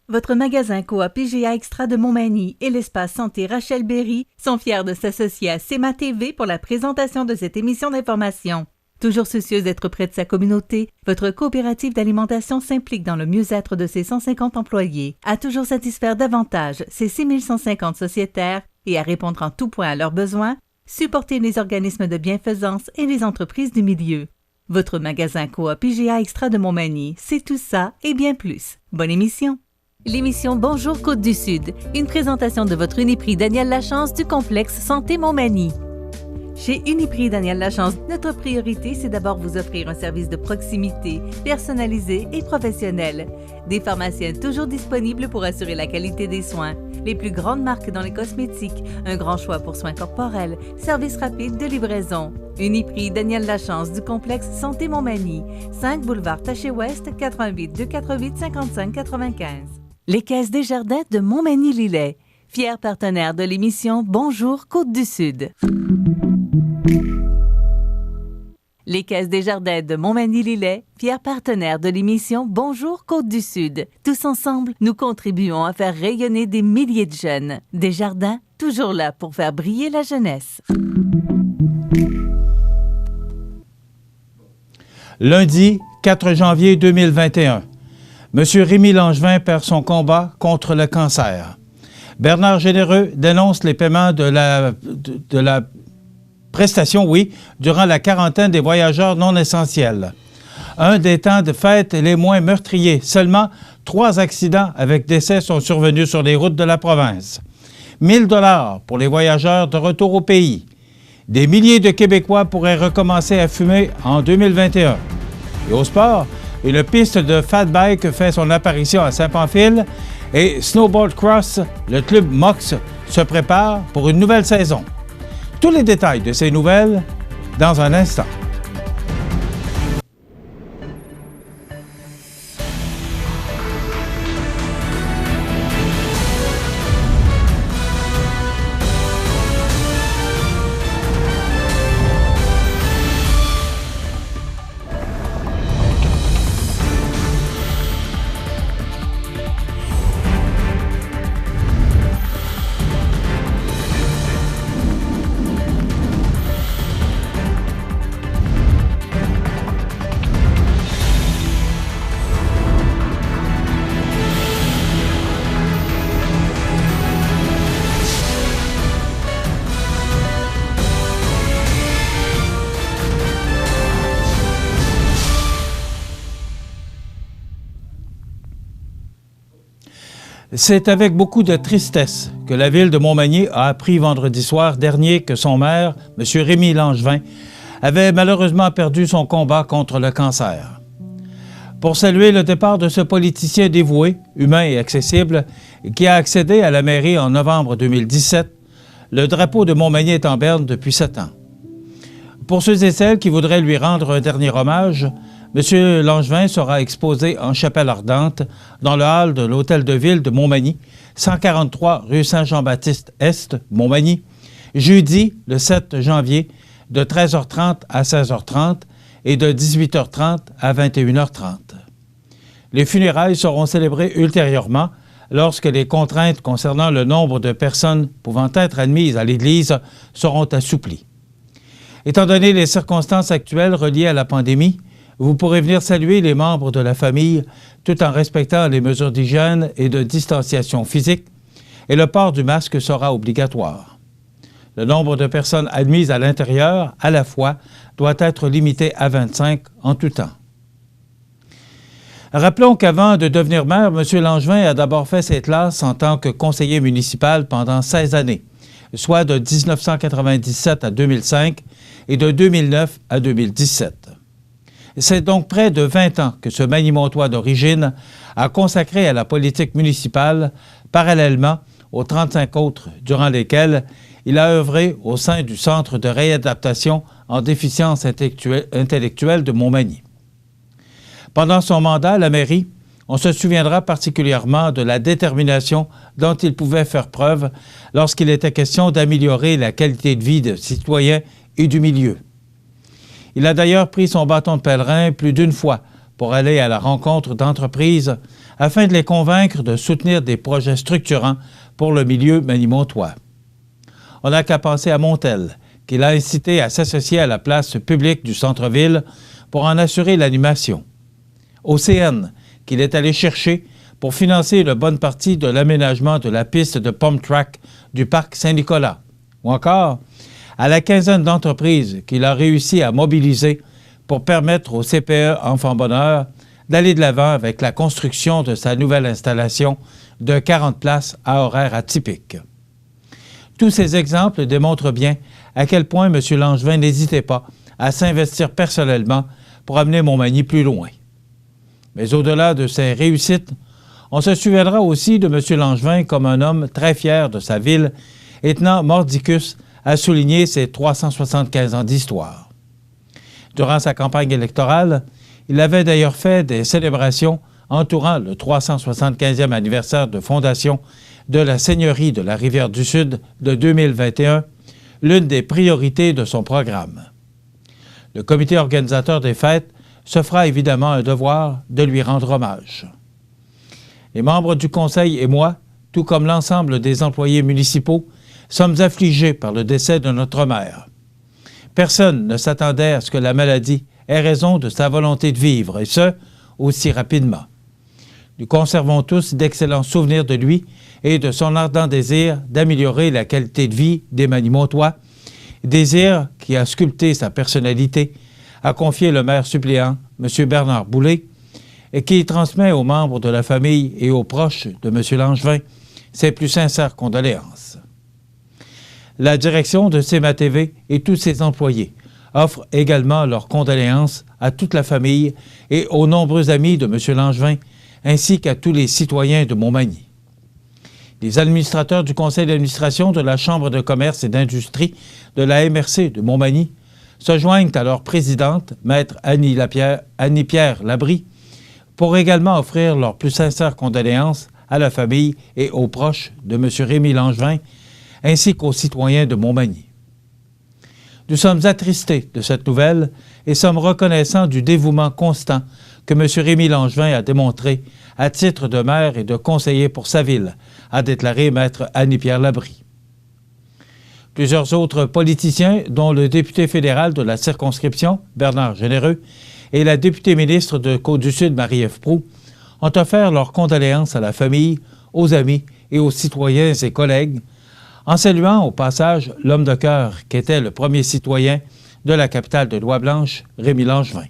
Votre magasin Coop PGA Extra de Montmagny et l'espace santé Rachel Berry sont fiers de s'associer à CEMA TV pour la présentation de cette émission d'information. Toujours soucieuse d'être près de sa communauté, votre coopérative d'alimentation s'implique dans le mieux-être de ses 150 employés, à toujours satisfaire davantage ses 6150 sociétaires et à répondre en tout point à leurs besoins, supporter les organismes de bienfaisance et les entreprises du milieu. Votre magasin Coop PGA Extra de Montmagny, c'est tout ça et bien plus. Bonne émission! L'émission Bonjour Côte-du-Sud, une présentation de votre Uniprix Daniel Lachance du complexe Santé Montmagny. Chez Uniprix Daniel Lachance, notre priorité, c'est d'abord vous offrir un service de proximité, personnalisé et professionnel. Des pharmaciens toujours disponibles pour assurer la qualité des soins. Les plus grandes marques dans les cosmétiques, un grand choix pour soins corporels, service rapide de livraison. Uniprix Daniel Lachance du complexe Santé Montmagny, 5 boulevard Taché-Ouest, 88 248 55 95. Les Caisses Desjardins de Montmagny-Lillet, fiers partenaires de l'émission Bonjour Côte-du-Sud. Les Caisses Desjardins de Montmagny-Lillet, fiers partenaires de l'émission Bonjour Côte-du-Sud. Tous ensemble, nous contribuons à faire rayonner des milliers de jeunes. Desjardins, toujours là pour faire briller la jeunesse. Lundi 4 janvier 2021. M. Rémy Langevin perd son combat contre le cancer. Bernard Généreux dénonce les paiements de la prestation, durant la quarantaine des voyageurs non essentiels. Un des temps de fête les moins meurtriers. Seulement 3 accidents avec décès sont survenus sur les routes de la province. 1 000 $ pour les voyageurs de retour au pays. Des milliers de Québécois pourraient recommencer à fumer en 2021. Et au sport, une piste de fat bike fait son apparition à Saint-Pamphile et Snowboard Cross, le club Mox, se prépare pour une nouvelle saison. Tous les détails de ces nouvelles dans un instant. C'est avec beaucoup de tristesse que la ville de Montmagny a appris vendredi soir dernier que son maire, M. Rémy Langevin, avait malheureusement perdu son combat contre le cancer. Pour saluer le départ de ce politicien dévoué, humain et accessible, qui a accédé à la mairie en novembre 2017, le drapeau de Montmagny est en berne depuis 7 ans. Pour ceux et celles qui voudraient lui rendre un dernier hommage, M. Langevin sera exposé en chapelle ardente dans le hall de l'Hôtel de Ville de Montmagny, 143 rue Saint-Jean-Baptiste-Est, Montmagny, jeudi le 7 janvier de 13h30 à 16h30 et de 18h30 à 21h30. Les funérailles seront célébrées ultérieurement lorsque les contraintes concernant le nombre de personnes pouvant être admises à l'Église seront assouplies. Étant donné les circonstances actuelles reliées à la pandémie, vous pourrez venir saluer les membres de la famille tout en respectant les mesures d'hygiène et de distanciation physique, et le port du masque sera obligatoire. Le nombre de personnes admises à l'intérieur, à la fois, doit être limité à 25 en tout temps. Rappelons qu'avant de devenir maire, M. Langevin a d'abord fait ses classes en tant que conseiller municipal pendant 16 années, soit de 1997 à 2005 et de 2009 à 2017. C'est donc près de 20 ans que ce Magny-Montois d'origine a consacré à la politique municipale, parallèlement aux 35 autres durant lesquels il a œuvré au sein du Centre de réadaptation en déficience intellectuelle de Montmagny. Pendant son mandat à la mairie, on se souviendra particulièrement de la détermination dont il pouvait faire preuve lorsqu'il était question d'améliorer la qualité de vie des citoyens et du milieu. Il a d'ailleurs pris son bâton de pèlerin plus d'une fois pour aller à la rencontre d'entreprises afin de les convaincre de soutenir des projets structurants pour le milieu manimontois. On n'a qu'à penser à Montel, qu'il a incité à s'associer à la place publique du centre-ville pour en assurer l'animation. Au CN, qu'il est allé chercher pour financer une bonne partie de l'aménagement de la piste de Pump Track du parc Saint-Nicolas. Ou encore à la quinzaine d'entreprises qu'il a réussi à mobiliser pour permettre au CPE Enfants Bonheur d'aller de l'avant avec la construction de sa nouvelle installation de 40 places à horaires atypiques. Tous ces exemples démontrent bien à quel point M. Langevin n'hésitait pas à s'investir personnellement pour amener Montmagny plus loin. Mais au-delà de ses réussites, on se souviendra aussi de M. Langevin comme un homme très fier de sa ville et tenant mordicus à souligner ses 375 ans d'histoire. Durant sa campagne électorale, il avait d'ailleurs fait des célébrations entourant le 375e anniversaire de fondation de la Seigneurie de la Rivière-du-Sud de 2021, l'une des priorités de son programme. Le comité organisateur des fêtes se fera évidemment un devoir de lui rendre hommage. Les membres du Conseil et moi, tout comme l'ensemble des employés municipaux, sommes affligés par le décès de notre maire. Personne ne s'attendait à ce que la maladie ait raison de sa volonté de vivre, et ce, aussi rapidement. Nous conservons tous d'excellents souvenirs de lui et de son ardent désir d'améliorer la qualité de vie des Manimontois, désir qui a sculpté sa personnalité, a confié le maire suppléant, M. Bernard Boulay, et qui transmet aux membres de la famille et aux proches de M. Langevin ses plus sincères condoléances. La direction de CMA-TV et tous ses employés offrent également leurs condoléances à toute la famille et aux nombreux amis de M. Langevin, ainsi qu'à tous les citoyens de Montmagny. Les administrateurs du conseil d'administration de la Chambre de commerce et d'industrie de la MRC de Montmagny se joignent à leur présidente, maître Annie-Pierre Labrie, pour également offrir leurs plus sincères condoléances à la famille et aux proches de M. Rémy Langevin, ainsi qu'aux citoyens de Montmagny. Nous sommes attristés de cette nouvelle et sommes reconnaissants du dévouement constant que M. Rémy Langevin a démontré à titre de maire et de conseiller pour sa ville, a déclaré maître Annie-Pierre Labrie. Plusieurs autres politiciens, dont le député fédéral de la circonscription, Bernard Généreux, et la députée ministre de Côte-du-Sud, Marie-Ève Proulx, ont offert leurs condoléances à la famille, aux amis et aux citoyens et collègues, en saluant au passage l'homme de cœur qui était le premier citoyen de la capitale de Lois-Blanches, Rémy Langevin.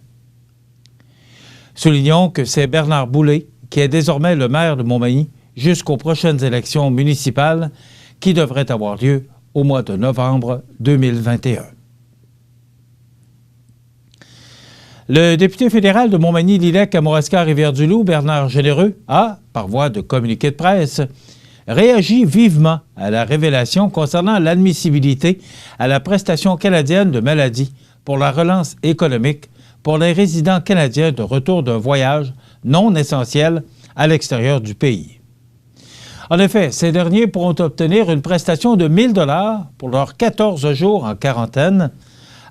Soulignons que c'est Bernard Boulay qui est désormais le maire de Montmagny jusqu'aux prochaines élections municipales qui devraient avoir lieu au mois de novembre 2021. Le député fédéral de Montmagny-Lillet-Kamouraska-Rivière-du-Loup, Bernard Généreux, a, par voie de communiqué de presse, réagi vivement à la révélation concernant l'admissibilité à la prestation canadienne de maladie pour la relance économique pour les résidents canadiens de retour d'un voyage non essentiel à l'extérieur du pays. En effet, ces derniers pourront obtenir une prestation de 1 000 $ pour leurs 14 jours en quarantaine,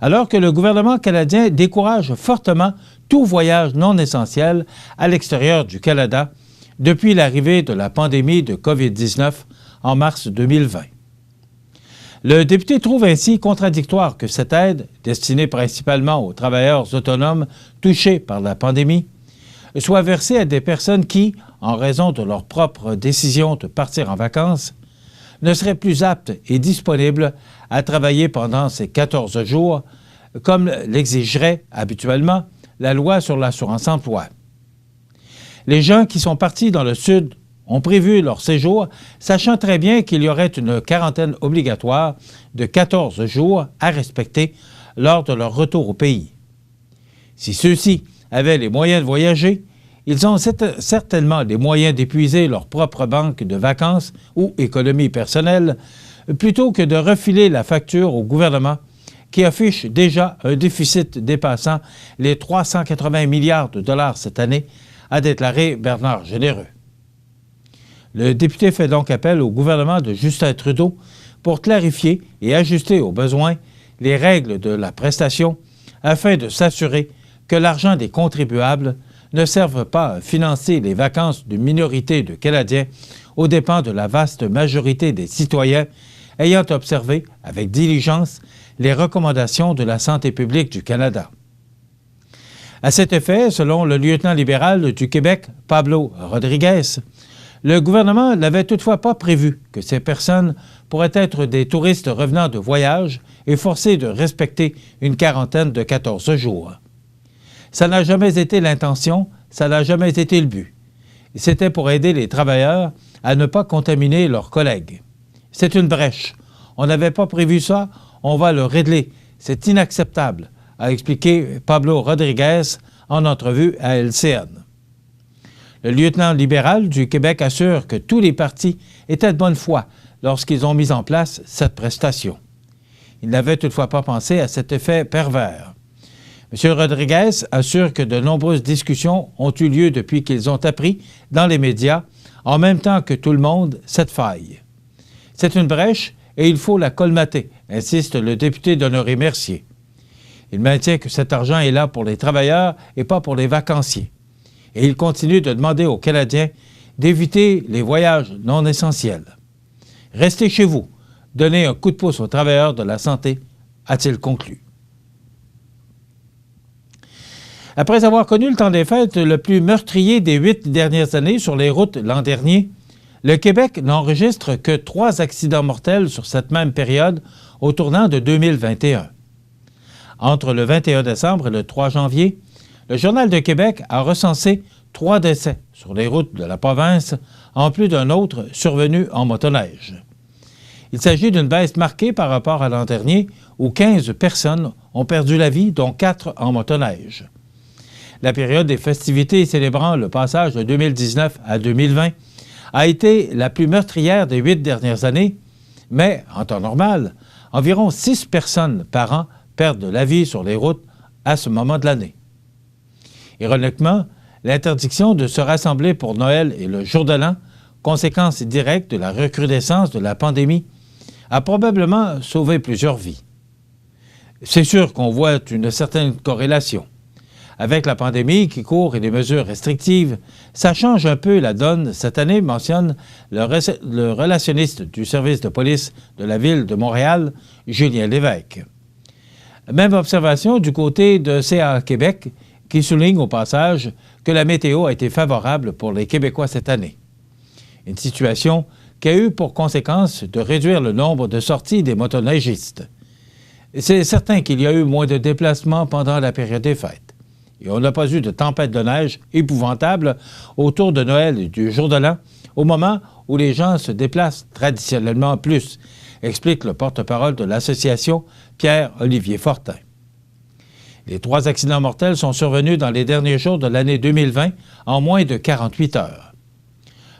alors que le gouvernement canadien décourage fortement tout voyage non essentiel à l'extérieur du Canada depuis l'arrivée de la pandémie de COVID-19 en mars 2020. Le député trouve ainsi contradictoire que cette aide, destinée principalement aux travailleurs autonomes touchés par la pandémie, soit versée à des personnes qui, en raison de leur propre décision de partir en vacances, ne seraient plus aptes et disponibles à travailler pendant ces 14 jours, comme l'exigerait habituellement la loi sur l'assurance-emploi. Les gens qui sont partis dans le Sud ont prévu leur séjour, sachant très bien qu'il y aurait une quarantaine obligatoire de 14 jours à respecter lors de leur retour au pays. Si ceux-ci avaient les moyens de voyager, ils ont certainement les moyens d'épuiser leur propre banque de vacances ou économie personnelle, plutôt que de refiler la facture au gouvernement qui affiche déjà un déficit dépassant les 380 milliards de dollars cette année, a déclaré Bernard Généreux. Le député fait donc appel au gouvernement de Justin Trudeau pour clarifier et ajuster aux besoins les règles de la prestation afin de s'assurer que l'argent des contribuables ne servent pas à financer les vacances d'une minorité de Canadiens aux dépens de la vaste majorité des citoyens ayant observé avec diligence les recommandations de la santé publique du Canada. À cet effet, selon le lieutenant libéral du Québec, Pablo Rodriguez, le gouvernement n'avait toutefois pas prévu que ces personnes pourraient être des touristes revenant de voyage et forcés de respecter une quarantaine de 14 jours. Ça n'a jamais été l'intention, ça n'a jamais été le but. C'était pour aider les travailleurs à ne pas contaminer leurs collègues. C'est une brèche. On n'avait pas prévu ça, on va le régler. C'est inacceptable, a expliqué Pablo Rodriguez en entrevue à LCN. Le lieutenant libéral du Québec assure que tous les partis étaient de bonne foi lorsqu'ils ont mis en place cette prestation. Il n'avait toutefois pas pensé à cet effet pervers. M. Rodriguez assure que de nombreuses discussions ont eu lieu depuis qu'ils ont appris dans les médias, en même temps que tout le monde, cette faille. C'est une brèche et il faut la colmater, insiste le député d'Honoré Mercier. Il maintient que cet argent est là pour les travailleurs et pas pour les vacanciers. Et il continue de demander aux Canadiens d'éviter les voyages non essentiels. Restez chez vous, donnez un coup de pouce aux travailleurs de la santé, a-t-il conclu. Après avoir connu le temps des fêtes le plus meurtrier des 8 dernières années sur les routes l'an dernier, le Québec n'enregistre que 3 accidents mortels sur cette même période au tournant de 2021. Entre le 21 décembre et le 3 janvier, le Journal de Québec a recensé 3 décès sur les routes de la province, en plus d'un autre survenu en motoneige. Il s'agit d'une baisse marquée par rapport à l'an dernier, où 15 personnes ont perdu la vie, dont 4 en motoneige. La période des festivités célébrant le passage de 2019 à 2020 a été la plus meurtrière des 8 dernières années, mais, en temps normal, environ 6 personnes par an perdent la vie sur les routes à ce moment de l'année. Ironiquement, l'interdiction de se rassembler pour Noël et le jour de l'an, conséquence directe de la recrudescence de la pandémie, a probablement sauvé plusieurs vies. C'est sûr qu'on voit une certaine corrélation. Avec la pandémie qui court et les mesures restrictives, ça change un peu la donne, cette année, mentionne le relationniste du service de police de la ville de Montréal, Julien Lévesque. Même observation du côté de CA Québec, qui souligne au passage que la météo a été favorable pour les Québécois cette année. Une situation qui a eu pour conséquence de réduire le nombre de sorties des motoneigistes. C'est certain qu'il y a eu moins de déplacements pendant la période des fêtes. Et on n'a pas eu de tempête de neige épouvantable autour de Noël et du jour de l'an, au moment où les gens se déplacent traditionnellement plus, explique le porte-parole de l'association Pierre-Olivier Fortin. Les 3 accidents mortels sont survenus dans les derniers jours de l'année 2020 en moins de 48 heures.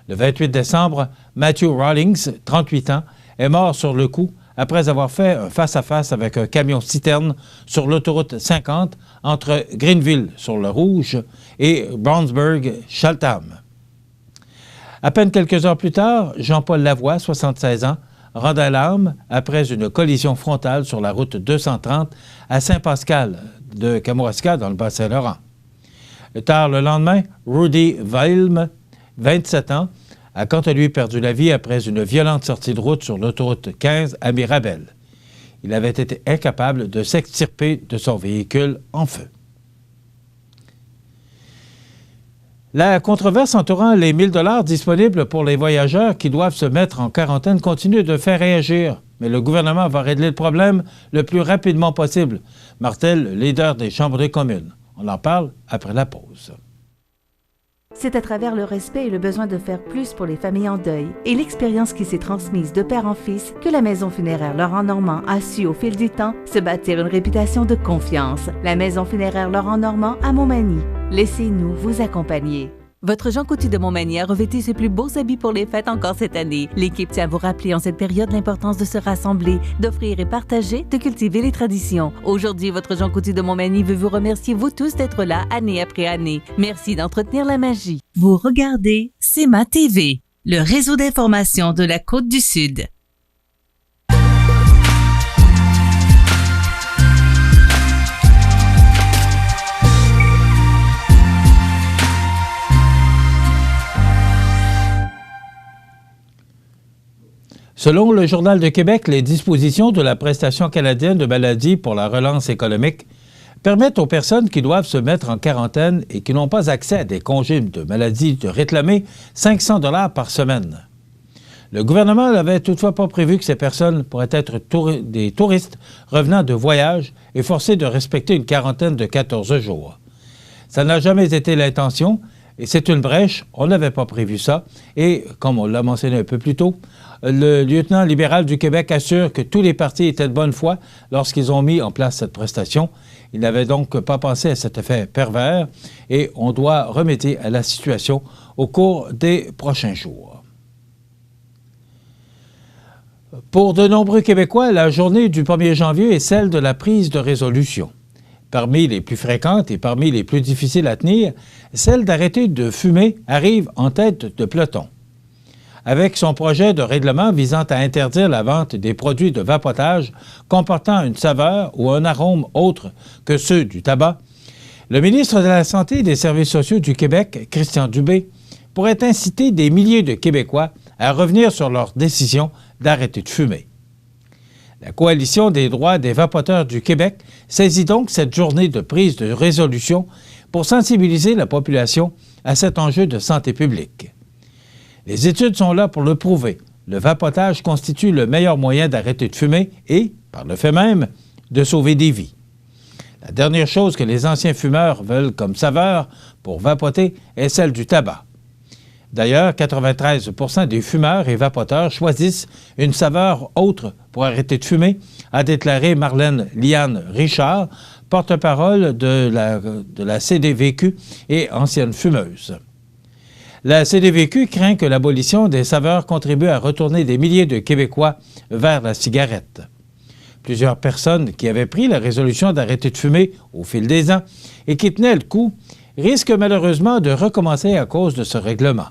Le 28 décembre, Matthew Rawlings, 38 ans, est mort sur le coup après avoir fait un face-à-face avec un camion-citerne sur l'autoroute 50 entre Greenville sur le Rouge et Brownsburg-Chaltham. À peine quelques heures plus tard, Jean-Paul Lavoie, 76 ans, rendait l'âme après une collision frontale sur la route 230 à Saint-Pascal de Kamouraska dans le Bas-Saint-Laurent. Tard le lendemain, Rudy Wilm, 27 ans, a quant à lui perdu la vie après une violente sortie de route sur l'autoroute 15 à Mirabel. Il avait été incapable de s'extirper de son véhicule en feu. La controverse entourant les 1 000 $ disponibles pour les voyageurs qui doivent se mettre en quarantaine continue de faire réagir, mais le gouvernement va régler le problème le plus rapidement possible, martèle le leader des chambres des communes. On en parle après la pause. C'est à travers le respect et le besoin de faire plus pour les familles en deuil et l'expérience qui s'est transmise de père en fils que la Maison funéraire Laurent Normand a su au fil du temps se bâtir une réputation de confiance. La Maison funéraire Laurent Normand à Montmagny. Laissez-nous vous accompagner. Votre Jean Coutu de Montmagny a revêtu ses plus beaux habits pour les fêtes encore cette année. L'équipe tient à vous rappeler en cette période l'importance de se rassembler, d'offrir et partager, de cultiver les traditions. Aujourd'hui, votre Jean Coutu de Montmagny veut vous remercier vous tous d'être là année après année. Merci d'entretenir la magie. Vous regardez CEMA TV, le réseau d'information de la Côte-du-Sud. Selon le Journal de Québec, les dispositions de la prestation canadienne de maladie pour la relance économique permettent aux personnes qui doivent se mettre en quarantaine et qui n'ont pas accès à des congés de maladie de réclamer 500 $ par semaine. Le gouvernement n'avait toutefois pas prévu que ces personnes pourraient être des touristes revenant de voyage et forcés de respecter une quarantaine de 14 jours. Ça n'a jamais été l'intention et c'est une brèche, on n'avait pas prévu ça. Et, comme on l'a mentionné un peu plus tôt, le lieutenant libéral du Québec assure que tous les partis étaient de bonne foi lorsqu'ils ont mis en place cette prestation. Ils n'avaient donc pas pensé à cet effet pervers et on doit remédier à la situation au cours des prochains jours. Pour de nombreux Québécois, la journée du 1er janvier est celle de la prise de résolution. Parmi les plus fréquentes et parmi les plus difficiles à tenir, celle d'arrêter de fumer arrive en tête de peloton. Avec son projet de règlement visant à interdire la vente des produits de vapotage comportant une saveur ou un arôme autre que ceux du tabac, le ministre de la Santé et des Services sociaux du Québec, Christian Dubé, pourrait inciter des milliers de Québécois à revenir sur leur décision d'arrêter de fumer. La Coalition des droits des vapoteurs du Québec saisit donc cette journée de prise de résolution pour sensibiliser la population à cet enjeu de santé publique. Les études sont là pour le prouver. Le vapotage constitue le meilleur moyen d'arrêter de fumer et, par le fait même, de sauver des vies. La dernière chose que les anciens fumeurs veulent comme saveur pour vapoter est celle du tabac. D'ailleurs, 93 % des fumeurs et vapoteurs choisissent une saveur autre pour arrêter de fumer, a déclaré Marlène Liane Richard, porte-parole de la CDVQ et ancienne fumeuse. La CDVQ craint que l'abolition des saveurs contribue à retourner des milliers de Québécois vers la cigarette. Plusieurs personnes qui avaient pris la résolution d'arrêter de fumer au fil des ans et qui tenaient le coup risquent malheureusement de recommencer à cause de ce règlement.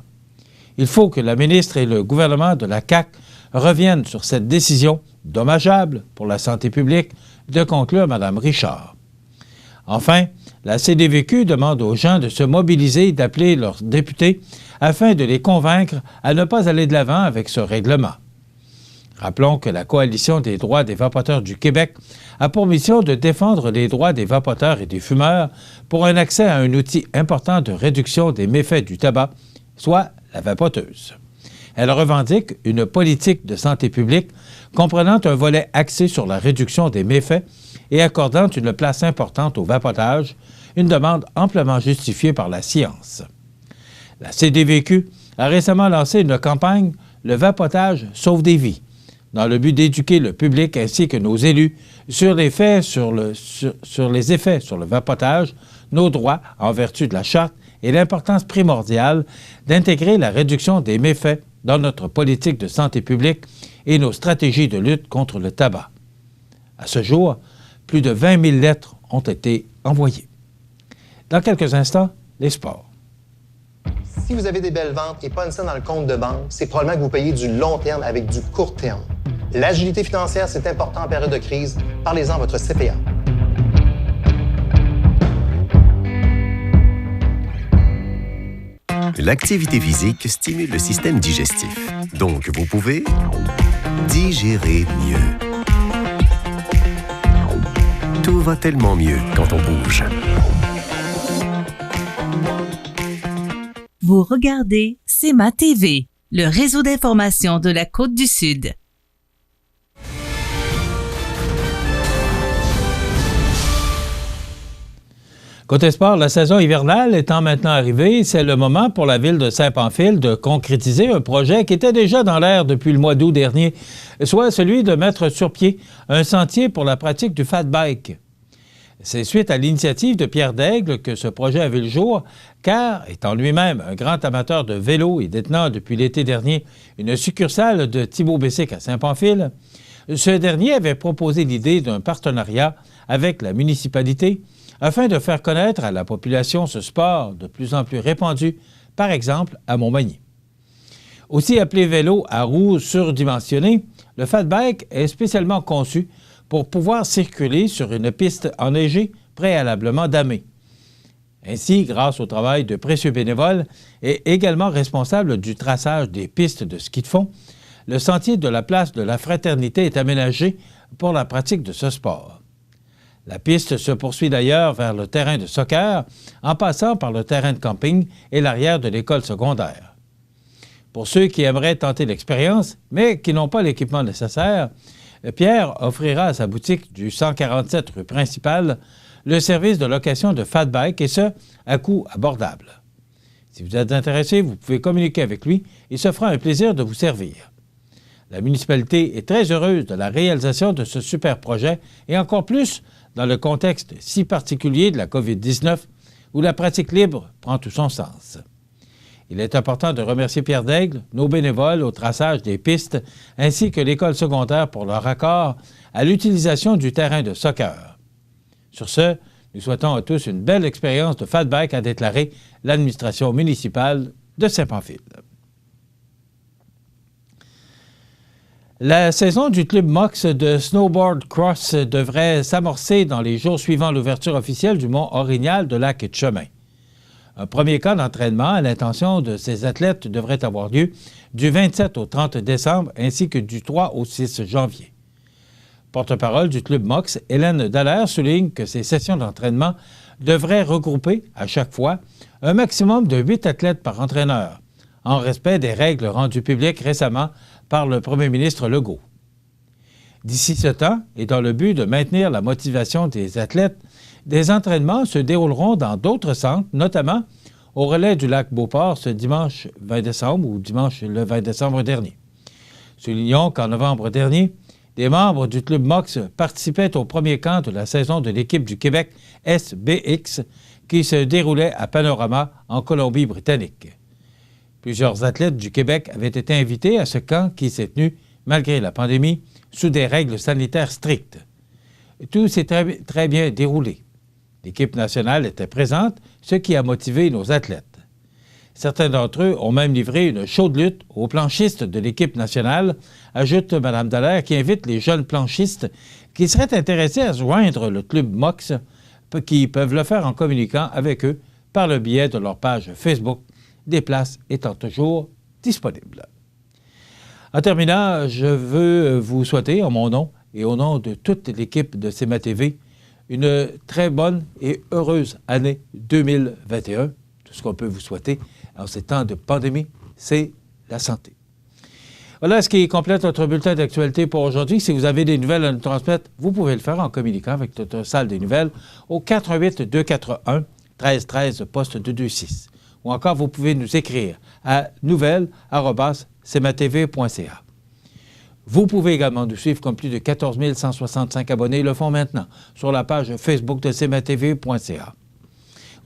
Il faut que la ministre et le gouvernement de la CAQ reviennent sur cette décision dommageable pour la santé publique, de conclure Mme Richard. Enfin, la CDVQ demande aux gens de se mobiliser et d'appeler leurs députés afin de les convaincre à ne pas aller de l'avant avec ce règlement. Rappelons que la Coalition des droits des vapoteurs du Québec a pour mission de défendre les droits des vapoteurs et des fumeurs pour un accès à un outil important de réduction des méfaits du tabac, soit la vapoteuse. Elle revendique une politique de santé publique comprenant un volet axé sur la réduction des méfaits et accordant une place importante au vapotage, une demande amplement justifiée par la science. La CDVQ a récemment lancé une campagne « Le vapotage sauve des vies » dans le but d'éduquer le public ainsi que nos élus sur les effets sur le vapotage, nos droits en vertu de la Charte et l'importance primordiale d'intégrer la réduction des méfaits dans notre politique de santé publique et nos stratégies de lutte contre le tabac. À ce jour, plus de 20 000 lettres ont été envoyées. Dans quelques instants, les sports. Si vous avez des belles ventes et pas une scène dans le compte de banque, c'est probablement que vous payez du long terme avec du court terme. L'agilité financière, c'est important en période de crise. Parlez-en à votre CPA. L'activité physique stimule le système digestif. Donc, vous pouvez digérer mieux. Tout va tellement mieux quand on bouge. Vous regardez CEMA TV, le réseau d'information de la Côte-du-Sud. Côté sport, la saison hivernale étant maintenant arrivée, c'est le moment pour la ville de Saint-Pamphile de concrétiser un projet qui était déjà dans l'air depuis le mois d'août dernier, soit celui de mettre sur pied un sentier pour la pratique du fat bike. C'est suite à l'initiative de Pierre Daigle que ce projet a vu le jour, car, étant lui-même un grand amateur de vélo et détenant depuis l'été dernier une succursale de Thibaut Bessic à Saint-Pamphile, ce dernier avait proposé l'idée d'un partenariat avec la municipalité afin de faire connaître à la population ce sport de plus en plus répandu, par exemple à Montmagny. Aussi appelé vélo à roues surdimensionnées, le fat bike est spécialement conçu pour pouvoir circuler sur une piste enneigée préalablement damée. Ainsi, grâce au travail de précieux bénévoles et également responsables du traçage des pistes de ski de fond, le sentier de la place de la Fraternité est aménagé pour la pratique de ce sport. La piste se poursuit d'ailleurs vers le terrain de soccer, en passant par le terrain de camping et l'arrière de l'école secondaire. Pour ceux qui aimeraient tenter l'expérience, mais qui n'ont pas l'équipement nécessaire, Pierre offrira à sa boutique du 147 rue principale le service de location de fat bike, et ce, à coût abordable. Si vous êtes intéressé, vous pouvez communiquer avec lui et se fera un plaisir de vous servir. La municipalité est très heureuse de la réalisation de ce super projet, et encore plus dans le contexte si particulier de la COVID-19, où la pratique libre prend tout son sens. Il est important de remercier Pierre Daigle, nos bénévoles au traçage des pistes, ainsi que l'école secondaire pour leur accord à l'utilisation du terrain de soccer. Sur ce, nous souhaitons à tous une belle expérience de fat bike, a déclaré l'administration municipale de Saint-Pamphile. La saison du Club Mox de Snowboard Cross devrait s'amorcer dans les jours suivant l'ouverture officielle du mont Orignal de Lac-Etchemin. Un premier camp d'entraînement à l'intention de ces athlètes devrait avoir lieu du 27 au 30 décembre ainsi que du 3 au 6 janvier. Porte-parole du Club Mox, Hélène Dallaire, souligne que ces sessions d'entraînement devraient regrouper, à chaque fois, un maximum de 8 athlètes par entraîneur, en respect des règles rendues publiques récemment par le premier ministre Legault. D'ici ce temps, et dans le but de maintenir la motivation des athlètes, des entraînements se dérouleront dans d'autres centres, notamment au relais du lac Beauport ce dimanche 20 décembre ou dimanche le 20 décembre dernier. Soulignons qu'en novembre dernier, des membres du Club Mox participaient au premier camp de la saison de l'équipe du Québec SBX qui se déroulait à Panorama en Colombie-Britannique. Plusieurs athlètes du Québec avaient été invités à ce camp qui s'est tenu, malgré la pandémie, sous des règles sanitaires strictes. Tout s'est très bien déroulé. L'équipe nationale était présente, ce qui a motivé nos athlètes. Certains d'entre eux ont même livré une chaude lutte aux planchistes de l'équipe nationale, ajoute Mme Dallaire, qui invite les jeunes planchistes qui seraient intéressés à joindre le Club Mox, qui peuvent le faire en communiquant avec eux par le biais de leur page Facebook, des places étant toujours disponibles. En terminant, je veux vous souhaiter, en mon nom et au nom de toute l'équipe de CMA TV, une très bonne et heureuse année 2021. Tout ce qu'on peut vous souhaiter en ces temps de pandémie, c'est la santé. Voilà ce qui complète notre bulletin d'actualité pour aujourd'hui. Si vous avez des nouvelles à nous transmettre, vous pouvez le faire en communiquant avec notre salle des nouvelles au 418-241-1313, poste 226. Ou encore, vous pouvez nous écrire à nouvelles@cmatv.ca. Vous pouvez également nous suivre comme plus de 14 165 abonnés le font maintenant sur la page Facebook de cmatv.ca.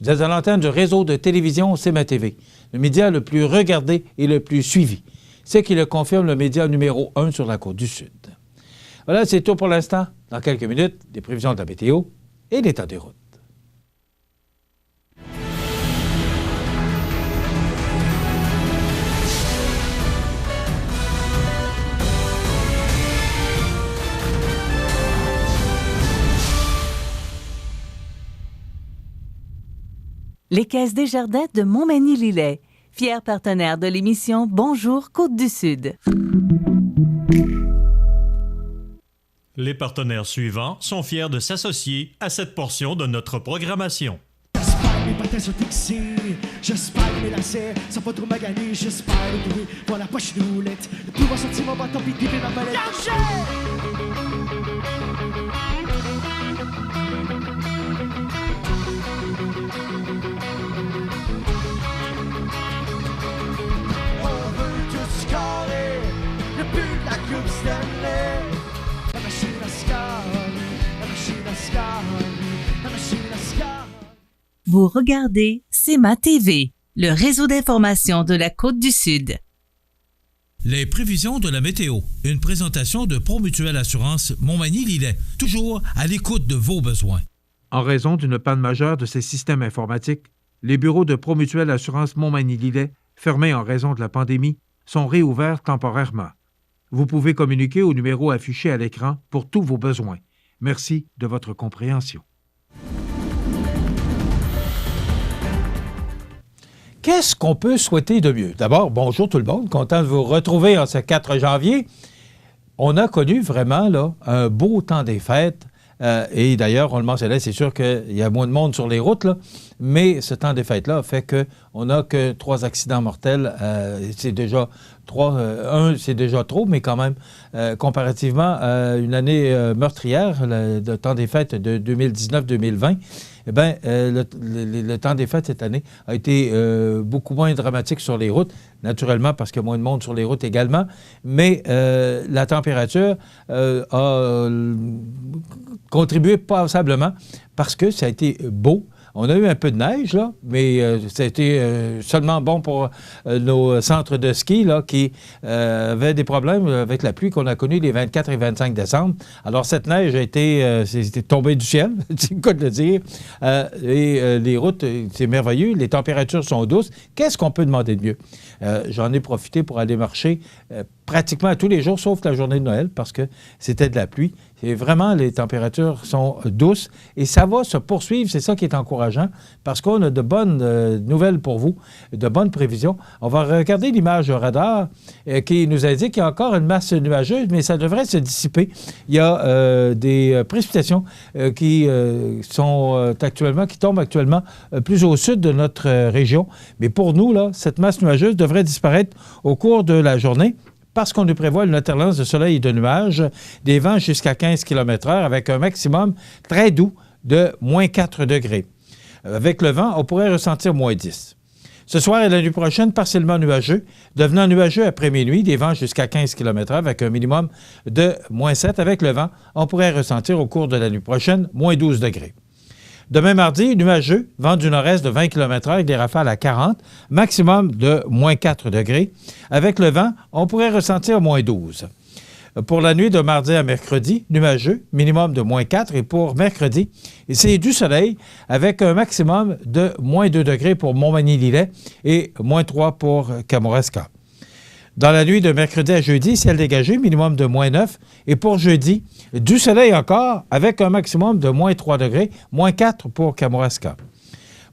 Vous êtes à l'antenne du réseau de télévision CMA TV, le média le plus regardé et le plus suivi, ce qui le confirme le média numéro 1 sur la Côte-du-Sud. Voilà, c'est tout pour l'instant. Dans quelques minutes, des prévisions de la météo et l'état des routes. Les Caisses Desjardins de Montmagny-Lillet, fier partenaire de l'émission Bonjour Côte-du-Sud. Les partenaires suivants sont fiers de s'associer à cette portion de notre programmation. J'espère que mes patins sont fixés, j'espère que mes lacets sont pas trop maganés, j'espère trouver pour la poche de roulette, de pouvoir sortir mon bâton pis dipper ma mallette. Vous regardez CMA TV, le réseau d'information de la Côte-du-Sud. Les prévisions de la météo. Une présentation de Promutuelle Assurance Montmagny-Lillet. Toujours à l'écoute de vos besoins. En raison d'une panne majeure de ces systèmes informatiques, les bureaux de Promutuelle Assurance Montmagny-Lillet, fermés en raison de la pandémie, sont réouverts temporairement. Vous pouvez communiquer au numéro affiché à l'écran pour tous vos besoins. Merci de votre compréhension. Qu'est-ce qu'on peut souhaiter de mieux? D'abord, bonjour tout le monde, content de vous retrouver en ce 4 janvier. On a connu vraiment là, un beau temps des fêtes. Et d'ailleurs, on le mentionnait, c'est sûr qu'il y a moins de monde sur les routes, là, mais ce temps des fêtes-là a fait qu'on n'a que 3 accidents mortels. C'est déjà 3. Un, c'est déjà trop, mais quand même, comparativement à une année meurtrière, le temps des fêtes de 2019-2020, eh bien, le temps des fêtes cette année a été beaucoup moins dramatique sur les routes, naturellement parce qu'il y a moins de monde sur les routes également, mais la température a contribué passablement parce que ça a été beau. On a eu un peu de neige, là, mais ça a été seulement bon pour nos centres de ski là, qui avaient des problèmes avec la pluie qu'on a connue les 24 et 25 décembre. Alors, cette neige a été c'était tombée du ciel, c'est le cas de le dire. Et les routes, c'est merveilleux. Les températures sont douces. Qu'est-ce qu'on peut demander de mieux? J'en ai profité pour aller marcher pratiquement tous les jours, sauf la journée de Noël, parce que c'était de la pluie. Et vraiment, les températures sont douces et ça va se poursuivre. C'est ça qui est encourageant parce qu'on a de bonnes nouvelles pour vous, de bonnes prévisions. On va regarder l'image radar qui nous indique qu'il y a encore une masse nuageuse, mais ça devrait se dissiper. Il y a des précipitations qui tombent actuellement plus au sud de notre région. Mais pour nous, là, cette masse nuageuse devrait disparaître au cours de la journée, parce qu'on nous prévoit une alternance de soleil et de nuages, des vents jusqu'à 15 km/h avec un maximum très doux de moins 4 degrés. Avec le vent, on pourrait ressentir moins 10. Ce soir et la nuit prochaine, partiellement nuageux, devenant nuageux après minuit, des vents jusqu'à 15 km/h avec un minimum de moins 7. Avec le vent, on pourrait ressentir au cours de la nuit prochaine moins 12 degrés. Demain mardi, nuageux, vent du nord-est de 20 km/h avec des rafales à 40, maximum de moins 4 degrés. Avec le vent, on pourrait ressentir moins 12. Pour la nuit de mardi à mercredi, nuageux, minimum de moins 4. Et pour mercredi, c'est du soleil avec un maximum de moins 2 degrés pour Montmagny-Lillet et moins 3 pour Kamouraska. Dans la nuit de mercredi à jeudi, ciel dégagé, minimum de moins 9. Et pour jeudi, du soleil encore, avec un maximum de moins 3 degrés, moins 4 pour Kamouraska.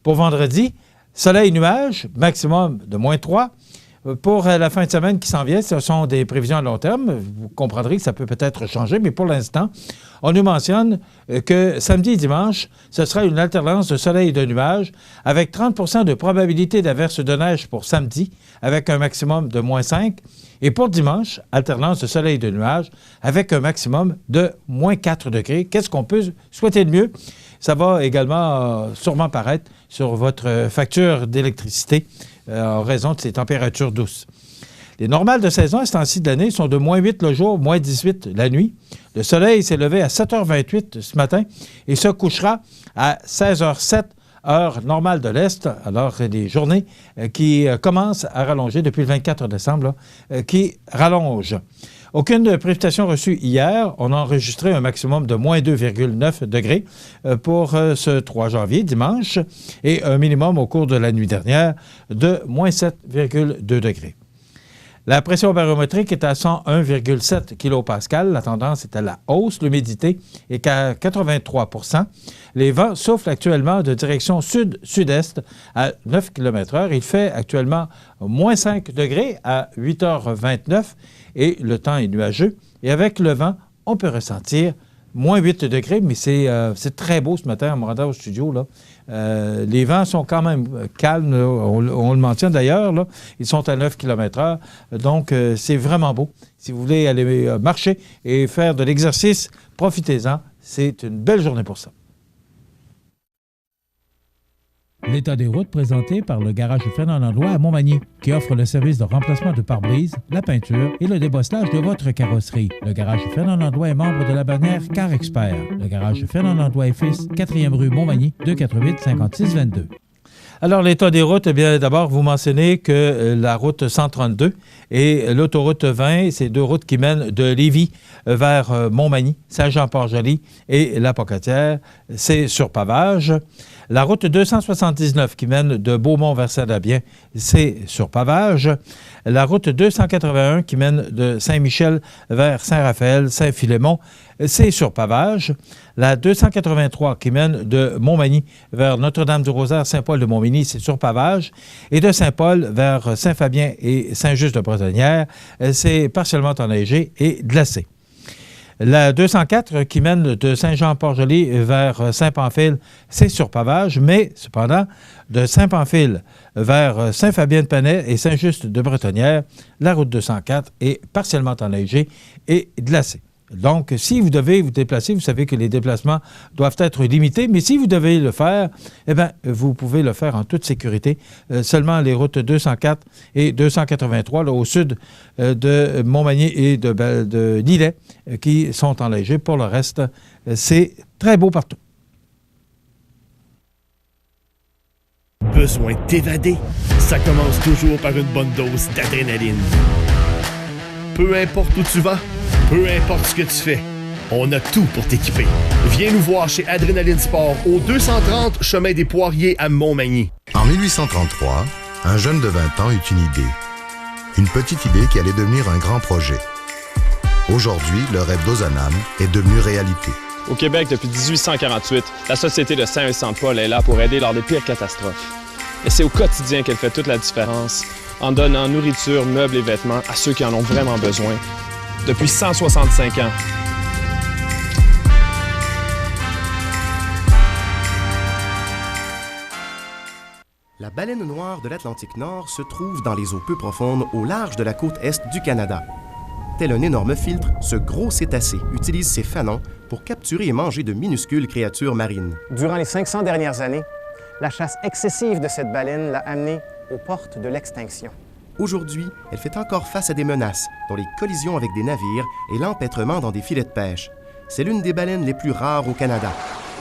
Pour vendredi, soleil nuage, maximum de moins 3. Pour la fin de semaine qui s'en vient, ce sont des prévisions à long terme. Vous comprendrez que ça peut-être changer, mais pour l'instant, on nous mentionne que samedi et dimanche, ce sera une alternance de soleil et de nuages avec 30 de probabilité d'averse de neige pour samedi, avec un maximum de moins 5. Et pour dimanche, alternance de soleil et de nuages avec un maximum de moins 4 degrés. Qu'est-ce qu'on peut souhaiter de mieux? Ça va également sûrement paraître sur votre facture d'électricité en raison de ces températures douces. Les normales de saison à ce temps-ci de l'année sont de moins 8 le jour, moins 18 la nuit. Le soleil s'est levé à 7h28 ce matin et se couchera à 16h07, heure normale de l'Est, alors des journées qui commencent à rallonger depuis le 24 décembre, qui rallongent. Aucune précipitation reçue hier. On a enregistré un maximum de moins 2,9 degrés pour ce 3 janvier, dimanche, et un minimum au cours de la nuit dernière de moins 7,2 degrés. La pression barométrique est à 101,7 kPa. La tendance est à la hausse. L'humidité est à 83 %. Les vents soufflent actuellement de direction sud-sud-est à 9 km/h. Il fait actuellement moins 5 degrés à 8h29 et le temps est nuageux. Et avec le vent, on peut ressentir moins 8 degrés, mais c'est très beau ce matin en me rendant au studio, là. Les vents sont quand même calmes, on le mentionne d'ailleurs, là. Ils sont à 9 km/h, donc c'est vraiment beau. Si vous voulez aller marcher et faire de l'exercice, profitez-en, c'est une belle journée pour ça. L'état des routes présenté par le garage Fernand Landlois à Montmagny, qui offre le service de remplacement de pare-brise, la peinture et le débosselage de votre carrosserie. Le garage Fernand Landlois est membre de la bannière Car Expert. Le garage Fernand Landlois et Fils, 4e rue Montmagny, 248-5622. Alors, l'état des routes, eh bien, d'abord, vous mentionnez que la route 132 et l'autoroute 20, c'est 2 routes qui mènent de Lévis vers Montmagny, Saint-Jean-Port-Joli et La Pocatière, c'est sur pavage. La route 279 qui mène de Beaumont vers Saint-Dabien, c'est sur pavage. La route 281 qui mène de Saint-Michel vers Saint-Raphaël, Saint-Philémon, c'est sur pavage. La 283 qui mène de Montmagny vers Notre-Dame-du-Rosaire, Saint-Paul-de-Montmagny, c'est sur pavage. Et de Saint-Paul vers Saint-Fabien et Saint-Just-de-Bretonnière, c'est partiellement enneigé et glacé. La 204 qui mène de Saint-Jean-Port-Joli vers Saint-Pamphile, c'est sur pavage, mais cependant, de Saint-Pamphile vers Saint-Fabien-de-Panay et Saint-Just-de-Bretonnière, la route 204 est partiellement enneigée et glacée. Donc, si vous devez vous déplacer, vous savez que les déplacements doivent être limités, mais si vous devez le faire, eh bien, vous pouvez le faire en toute sécurité. Seulement les routes 204 et 283, là, au sud de Montmagny et de Lillet, qui sont enneigés. Pour le reste, c'est très beau partout. Besoin de t'évader? Ça commence toujours par une bonne dose d'adrénaline. Peu importe où tu vas, peu importe ce que tu fais, on a tout pour t'équiper. Viens nous voir chez Adrénaline Sport au 230 chemin des Poiriers à Montmagny. En 1833, un jeune de 20 ans eut une idée. Une petite idée qui allait devenir un grand projet. Aujourd'hui, le rêve d'Ozanam est devenu réalité. Au Québec, depuis 1848, la Société de Saint-Vincent-de-Paul est là pour aider lors des pires catastrophes. Et c'est au quotidien qu'elle fait toute la différence, en donnant nourriture, meubles et vêtements à ceux qui en ont vraiment besoin. Depuis 165 ans. La baleine noire de l'Atlantique Nord se trouve dans les eaux peu profondes au large de la côte est du Canada. Tel un énorme filtre, ce gros cétacé utilise ses fanons pour capturer et manger de minuscules créatures marines. Durant les 500 dernières années, la chasse excessive de cette baleine l'a amenée aux portes de l'extinction. Aujourd'hui, elle fait encore face à des menaces, dont les collisions avec des navires et l'empêtrement dans des filets de pêche. C'est l'une des baleines les plus rares au Canada.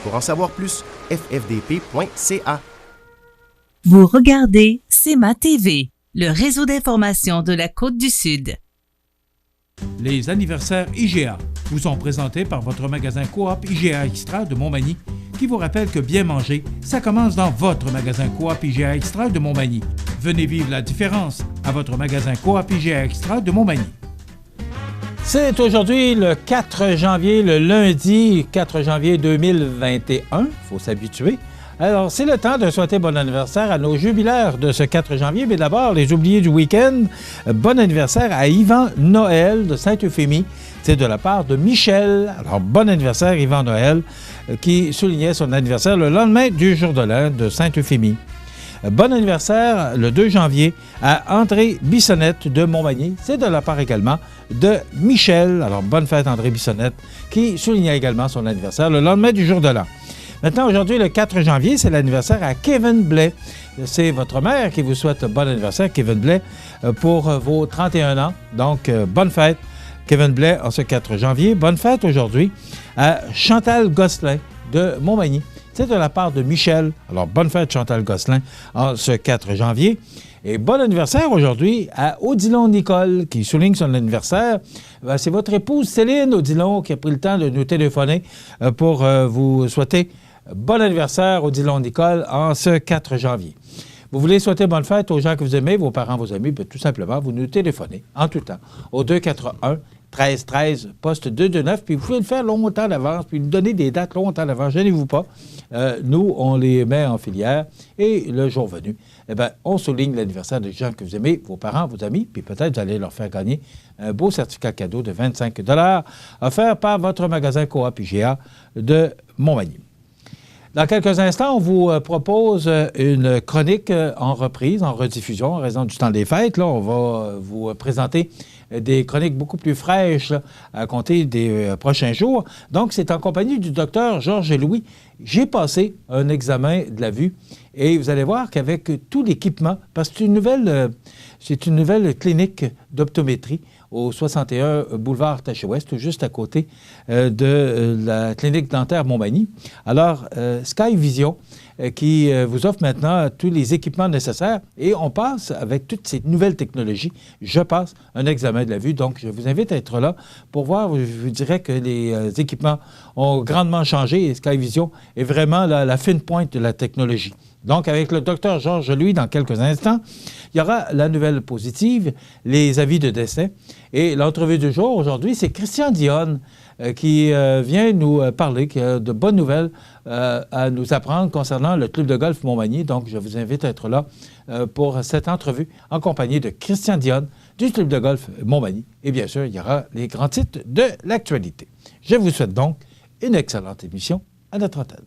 Pour en savoir plus, ffdp.ca. Vous regardez CEMA TV, le réseau d'information de la Côte-du-Sud. Les anniversaires IGA vous sont présentés par votre magasin Coop IGA Extra de Montmagny, qui vous rappelle que bien manger, ça commence dans votre magasin Coop IGA Extra de Montmagny. Venez vivre la différence à votre magasin Coop IGA Extra de Montmagny. C'est aujourd'hui le 4 janvier, le lundi 4 janvier 2021. Il faut s'habituer. Alors, c'est le temps de souhaiter bon anniversaire à nos jubilaires de ce 4 janvier. Mais d'abord, les oubliés du week-end, bon anniversaire à Yvan Noël de Sainte-Euphémie. C'est de la part de Michel. Alors, bon anniversaire, Yvan Noël, qui soulignait son anniversaire le lendemain du jour de l'an de Sainte-Euphémie. Bon anniversaire le 2 janvier à André Bissonnette de Montmagny. C'est de la part également de Michel. Alors, bonne fête André Bissonnette, qui soulignait également son anniversaire le lendemain du jour de l'an. Maintenant, aujourd'hui, le 4 janvier, c'est l'anniversaire à Kevin Blais. C'est votre mère qui vous souhaite bon anniversaire, Kevin Blais, pour vos 31 ans. Donc, bonne fête, Kevin Blais, en ce 4 janvier. Bonne fête aujourd'hui à Chantal Gosselin de Montmagny. C'est de la part de Michel. Alors, bonne fête, Chantal Gosselin, en ce 4 janvier. Et bon anniversaire aujourd'hui à Odilon Nicole, qui souligne son anniversaire. C'est votre épouse Céline Odilon qui a pris le temps de nous téléphoner pour vous souhaiter bon anniversaire, Odilon Nicole, en ce 4 janvier. Vous voulez souhaiter bonne fête aux gens que vous aimez, vos parents, vos amis, bien, tout simplement, vous nous téléphonez en tout temps au 241-1313, poste 229, puis vous pouvez le faire longtemps d'avance, puis nous donner des dates longtemps d'avance, gênez-vous pas. Nous, on les met en filière et le jour venu, eh bien, on souligne l'anniversaire des gens que vous aimez, vos parents, vos amis, puis peut-être vous allez leur faire gagner un beau certificat cadeau de 25 $ offert par votre magasin Coop IGA de Montmagny. Dans quelques instants, on vous propose une chronique en reprise, en rediffusion, en raison du temps des fêtes. Là, on va vous présenter des chroniques beaucoup plus fraîches là, à compter des prochains jours. Donc, c'est en compagnie du docteur Georges Louis. J'ai passé un examen de la vue et vous allez voir qu'avec tout l'équipement, parce que c'est une nouvelle clinique d'optométrie au 61 boulevard Taché-Ouest, tout juste à côté de la clinique dentaire Montmagny. Alors, Sky Vision, qui vous offre maintenant tous les équipements nécessaires et on passe, avec toutes ces nouvelles technologies, je passe un examen de la vue. Donc, je vous invite à être là pour voir. Je vous dirais que les équipements ont grandement changé et Sky Vision est vraiment la fine pointe de la technologie. Donc, avec le docteur Georges Louis, dans quelques instants, il y aura la nouvelle positive, les avis de décès. Et l'entrevue du jour, aujourd'hui, c'est Christian Dionne qui vient nous parler, qui a de bonnes nouvelles à nous apprendre concernant le club de golf Montmagny. Donc, je vous invite à être là pour cette entrevue en compagnie de Christian Dionne du club de golf Montmagny. Et bien sûr, il y aura les grands titres de l'actualité. Je vous souhaite donc une excellente émission à notre antenne.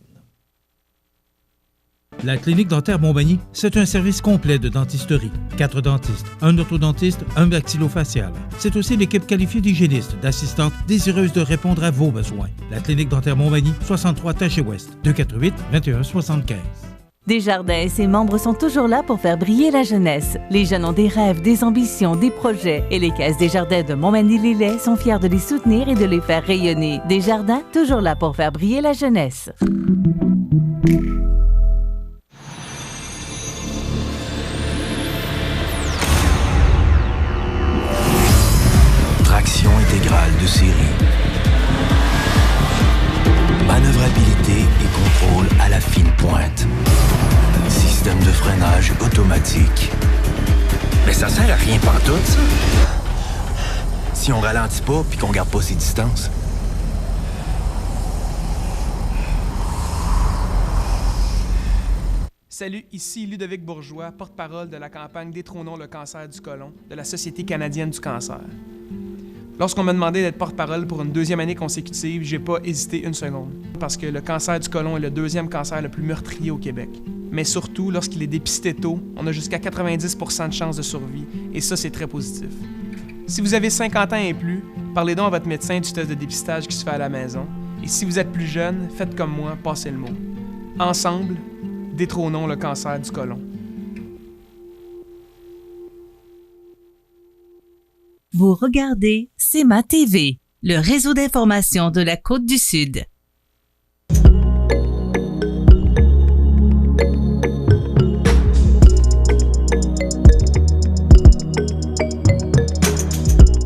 La clinique dentaire Montmagny, c'est un service complet de dentisterie. 4 dentistes, un orthodontiste, un maxillofacial. C'est aussi l'équipe qualifiée d'hygiénistes, d'assistantes désireuses de répondre à vos besoins. La clinique dentaire Montmagny, 63 Taché-Ouest, 248-2175. Desjardins et ses membres sont toujours là pour faire briller la jeunesse. Les jeunes ont des rêves, des ambitions, des projets. Et les caisses Desjardins de Montmagny-Lillet sont fiers de les soutenir et de les faire rayonner. Desjardins, toujours là pour faire briller la jeunesse. Traction intégrale de série. Manœuvrabilité et contrôle à la fine pointe. Système de freinage automatique. Mais ça sert à rien pantoute, ça. Si on ralentit pas puis qu'on garde pas ses distances. Salut, ici Ludovic Bourgeois, porte-parole de la campagne Détrônons le cancer du côlon de la Société canadienne du cancer. Lorsqu'on m'a demandé d'être porte-parole pour une 2e année consécutive, j'ai pas hésité une seconde. Parce que le cancer du côlon est le 2e cancer le plus meurtrier au Québec. Mais surtout, lorsqu'il est dépisté tôt, on a jusqu'à 90% de chances de survie, et ça, c'est très positif. Si vous avez 50 ans et plus, parlez donc à votre médecin du test de dépistage qui se fait à la maison. Et si vous êtes plus jeune, faites comme moi, passez le mot. Ensemble, détrônons le cancer du côlon. Vous regardez CEMA TV, le réseau d'information de la Côte-du-Sud.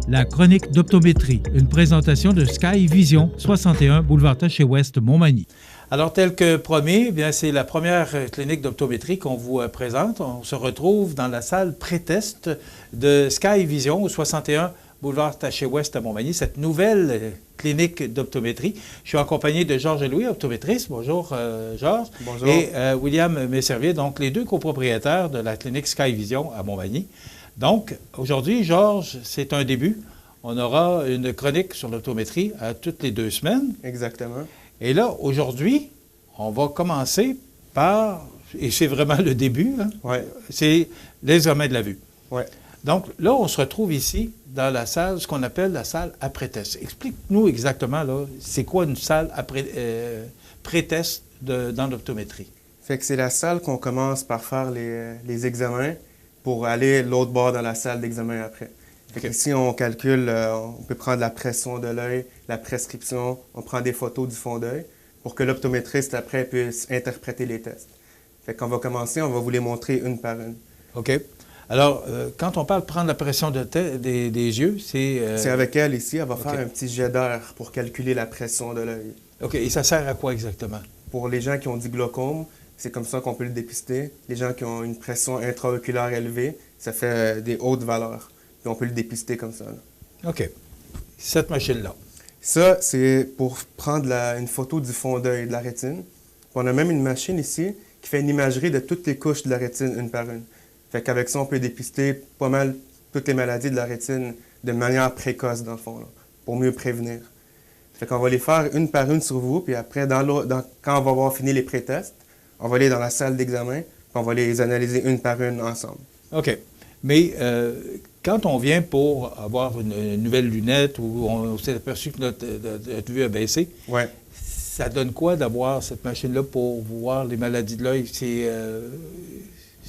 La chronique d'optométrie, une présentation de Sky Vision, 61 boulevard Taché-Ouest, Montmagny. Alors, tel que promis, eh bien, c'est la première clinique d'optométrie qu'on vous présente. On se retrouve dans la salle pré-test de Sky Vision au 61 boulevard Taché-Ouest à Montmagny, cette nouvelle clinique d'optométrie. Je suis accompagné de Georges Louis, optométriste. Bonjour, Georges. Bonjour. Et William Messervier, donc les deux copropriétaires de la clinique Sky Vision à Montmagny. Donc, aujourd'hui, Georges, c'est un début. On aura une chronique sur l'optométrie à toutes les 2 semaines. Exactement. Et là, aujourd'hui, on va commencer par, et c'est vraiment le début, hein, ouais. C'est l'examen de la vue. Ouais. Donc là, on se retrouve ici dans la salle, ce qu'on appelle la salle après-test. Explique-nous exactement, là, c'est quoi une salle pré-test dans l'optométrie? Fait que c'est la salle qu'on commence par faire les examens pour aller l'autre bord dans la salle d'examen après. Fait qu'ici, on calcule, on peut prendre la pression de l'œil, la prescription, on prend des photos du fond d'œil pour que l'optométriste, après, puisse interpréter les tests. Fait qu'on va commencer, on va vous les montrer une par une. OK. Alors, quand on parle de prendre la pression des yeux, c'est... C'est avec elle ici, elle va faire un petit jet d'air pour calculer la pression de l'œil. OK. Et ça sert à quoi exactement? Pour les gens qui ont du glaucome, c'est comme ça qu'on peut le dépister. Les gens qui ont une pression intraoculaire élevée, ça fait des hautes valeurs. Puis on peut le dépister comme ça. Là. OK. Cette machine-là. Ça, c'est pour prendre une photo du fond d'œil de la rétine. Puis on a même une machine ici qui fait une imagerie de toutes les couches de la rétine, une par une. Fait qu'avec ça, on peut dépister pas mal toutes les maladies de la rétine de manière précoce, dans le fond, là, pour mieux prévenir. Fait qu'on va les faire une par une sur vous, puis après, quand on va avoir fini les pré-tests, on va aller dans la salle d'examen, puis on va les analyser une par une ensemble. OK. Mais quand on vient pour avoir une nouvelle lunette ou on s'est aperçu que notre vue a baissé, ouais. Ça donne quoi d'avoir cette machine-là pour voir les maladies de l'œil? C'est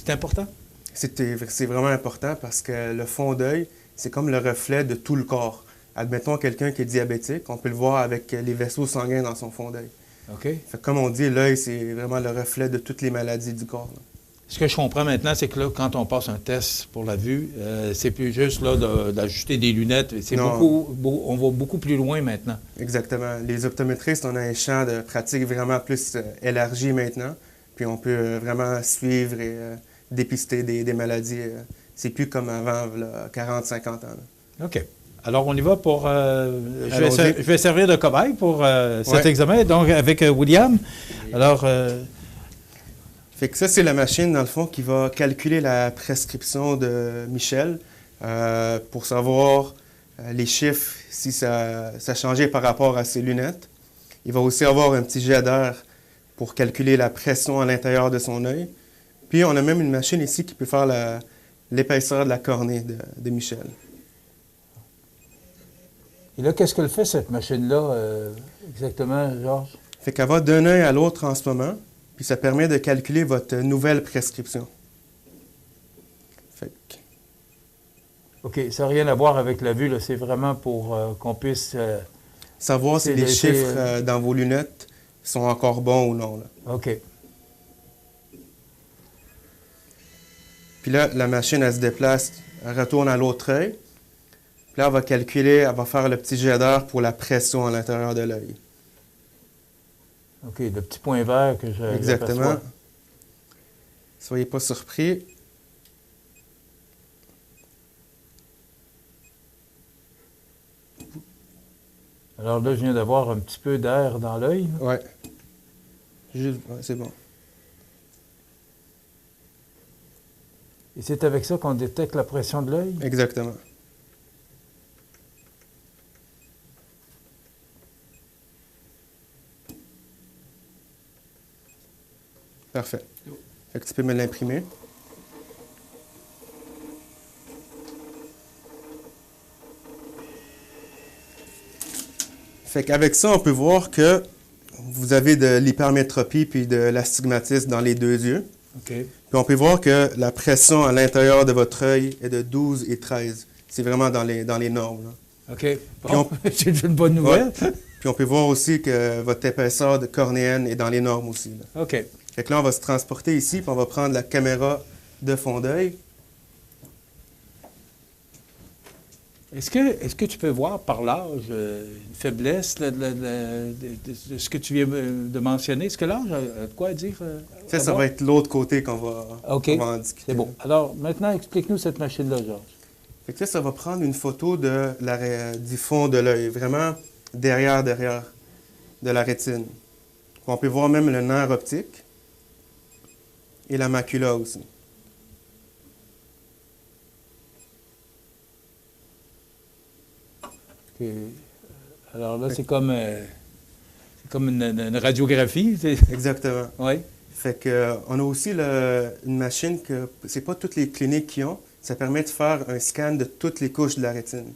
important? C'est vraiment important parce que le fond d'œil, c'est comme le reflet de tout le corps. Admettons quelqu'un qui est diabétique, on peut le voir avec les vaisseaux sanguins dans son fond d'œil. OK. Fait, comme on dit, l'œil, c'est vraiment le reflet de toutes les maladies du corps. Là. Ce que je comprends maintenant, c'est que là, quand on passe un test pour la vue, c'est plus juste là d'ajuster des lunettes. On va beaucoup plus loin maintenant. Exactement. Les optométristes, on a un champ de pratique vraiment plus élargi maintenant. Puis on peut vraiment suivre et dépister des maladies. C'est plus comme avant, 40-50 ans. Là. OK. Alors, on y va pour... je vais servir de cobaye pour cet examen, donc avec William. Alors... Fait que ça, c'est la machine, dans le fond, qui va calculer la prescription de Michel pour savoir les chiffres, si ça changeait par rapport à ses lunettes. Il va aussi avoir un petit jet d'air pour calculer la pression à l'intérieur de son œil. Puis, on a même une machine ici qui peut faire l'épaisseur de la cornée de Michel. Et là, qu'est-ce qu'elle fait, cette machine-là, exactement, Georges? Fait qu'elle va d'un œil à l'autre en ce moment, puis ça permet de calculer votre nouvelle prescription. Fait que... OK, ça n'a rien à voir avec la vue, là. C'est vraiment pour qu'on puisse... savoir si les chiffres dans vos lunettes sont encore bons ou non. Là. OK. Puis là, la machine, elle se déplace, elle retourne à l'autre œil. Puis là, elle va calculer, elle va faire le petit jet d'air pour la pression à l'intérieur de l'œil. OK, le petit point vert que je Exactement. Soyez pas surpris. Alors là, je viens d'avoir un petit peu d'air dans l'œil. Oui. Ouais, c'est bon. Et c'est avec ça qu'on détecte la pression de l'œil? Exactement. Parfait. Fait que tu peux me l'imprimer. Fait qu'avec ça, on peut voir que vous avez de l'hypermétropie puis de l'astigmatisme dans les deux yeux. OK. Puis on peut voir que la pression à l'intérieur de votre œil est de 12 et 13. C'est vraiment dans les normes. Là. OK. Bon, c'est une bonne nouvelle. Ouais. Puis on peut voir aussi que votre épaisseur de cornéenne est dans les normes aussi. Là. OK. Fait que là, on va se transporter ici, puis on va prendre la caméra de fond d'œil. Est-ce que tu peux voir par l'âge une faiblesse de ce que tu viens de mentionner? Est-ce que l'âge a de quoi dire? Ça va être l'autre côté qu'on va en discuter. C'est bon. Alors, maintenant, explique-nous cette machine-là, Georges. Fait que ça va prendre une photo du fond de l'œil, vraiment derrière de la rétine. On peut voir même le nerf optique et la macula aussi. Okay. Alors là, c'est comme une radiographie. Exactement. Oui. Fait que on a aussi une machine que c'est pas toutes les cliniques qui ont. Ça permet de faire un scan de toutes les couches de la rétine.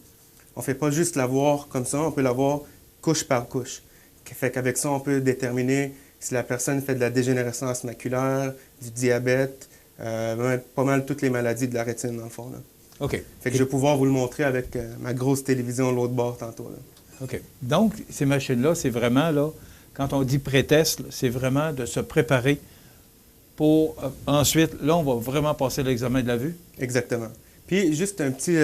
On fait pas juste la voir comme ça, on peut la voir couche par couche. Fait qu'avec ça, on peut déterminer si la personne fait de la dégénérescence maculaire, du diabète, pas mal toutes les maladies de la rétine, dans le fond. Là. OK. Fait que je vais pouvoir vous le montrer avec ma grosse télévision de l'autre bord tantôt. Là. OK. Donc, ces machines-là, c'est vraiment, là, quand on dit pré-test, c'est vraiment de se préparer pour ensuite, là, on va vraiment passer l'examen de la vue. Exactement. Puis, juste un petit,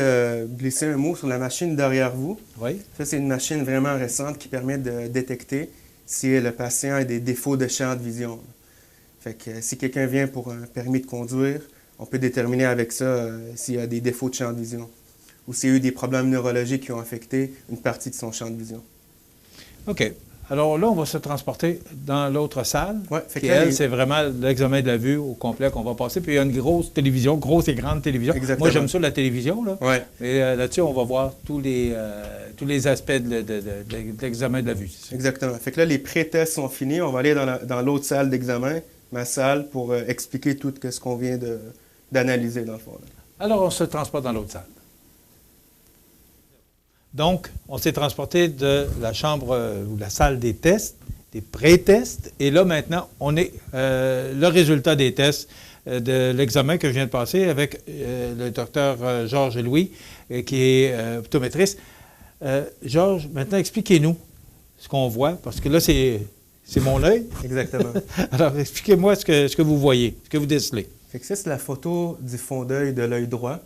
glisser un mot sur la machine derrière vous. Oui. Ça, c'est une machine vraiment récente qui permet de détecter si le patient a des défauts de champ de vision. Fait que si quelqu'un vient pour un permis de conduire, on peut déterminer avec ça s'il y a des défauts de champ de vision ou s'il y a eu des problèmes neurologiques qui ont affecté une partie de son champ de vision. OK. Alors là, on va se transporter dans l'autre salle. Oui. Qui, elle, c'est vraiment l'examen de la vue au complet qu'on va passer. Puis il y a une grosse télévision, grosse et grande télévision. Exactement. Moi, j'aime ça, la télévision. Là. Oui. Et là-dessus, on va voir tous les aspects de l'examen de la vue. Exactement. Fait que là, les pré-tests sont finis. On va aller dans l'autre salle d'examen, ma salle, pour expliquer tout ce qu'on vient d'analyser, dans le fond. Là. Alors, on se transporte dans l'autre salle. Donc, on s'est transporté de la chambre ou la salle des tests, des pré-tests, et là, maintenant, on est le résultat des tests de l'examen que je viens de passer avec le docteur Georges Louis, qui est optométriste. Georges, maintenant, expliquez-nous ce qu'on voit, parce que là, c'est mon œil. Exactement. Alors, expliquez-moi ce que vous voyez, ce que vous décelez. Fait que ça, c'est la photo du fond d'œil de l'œil droit.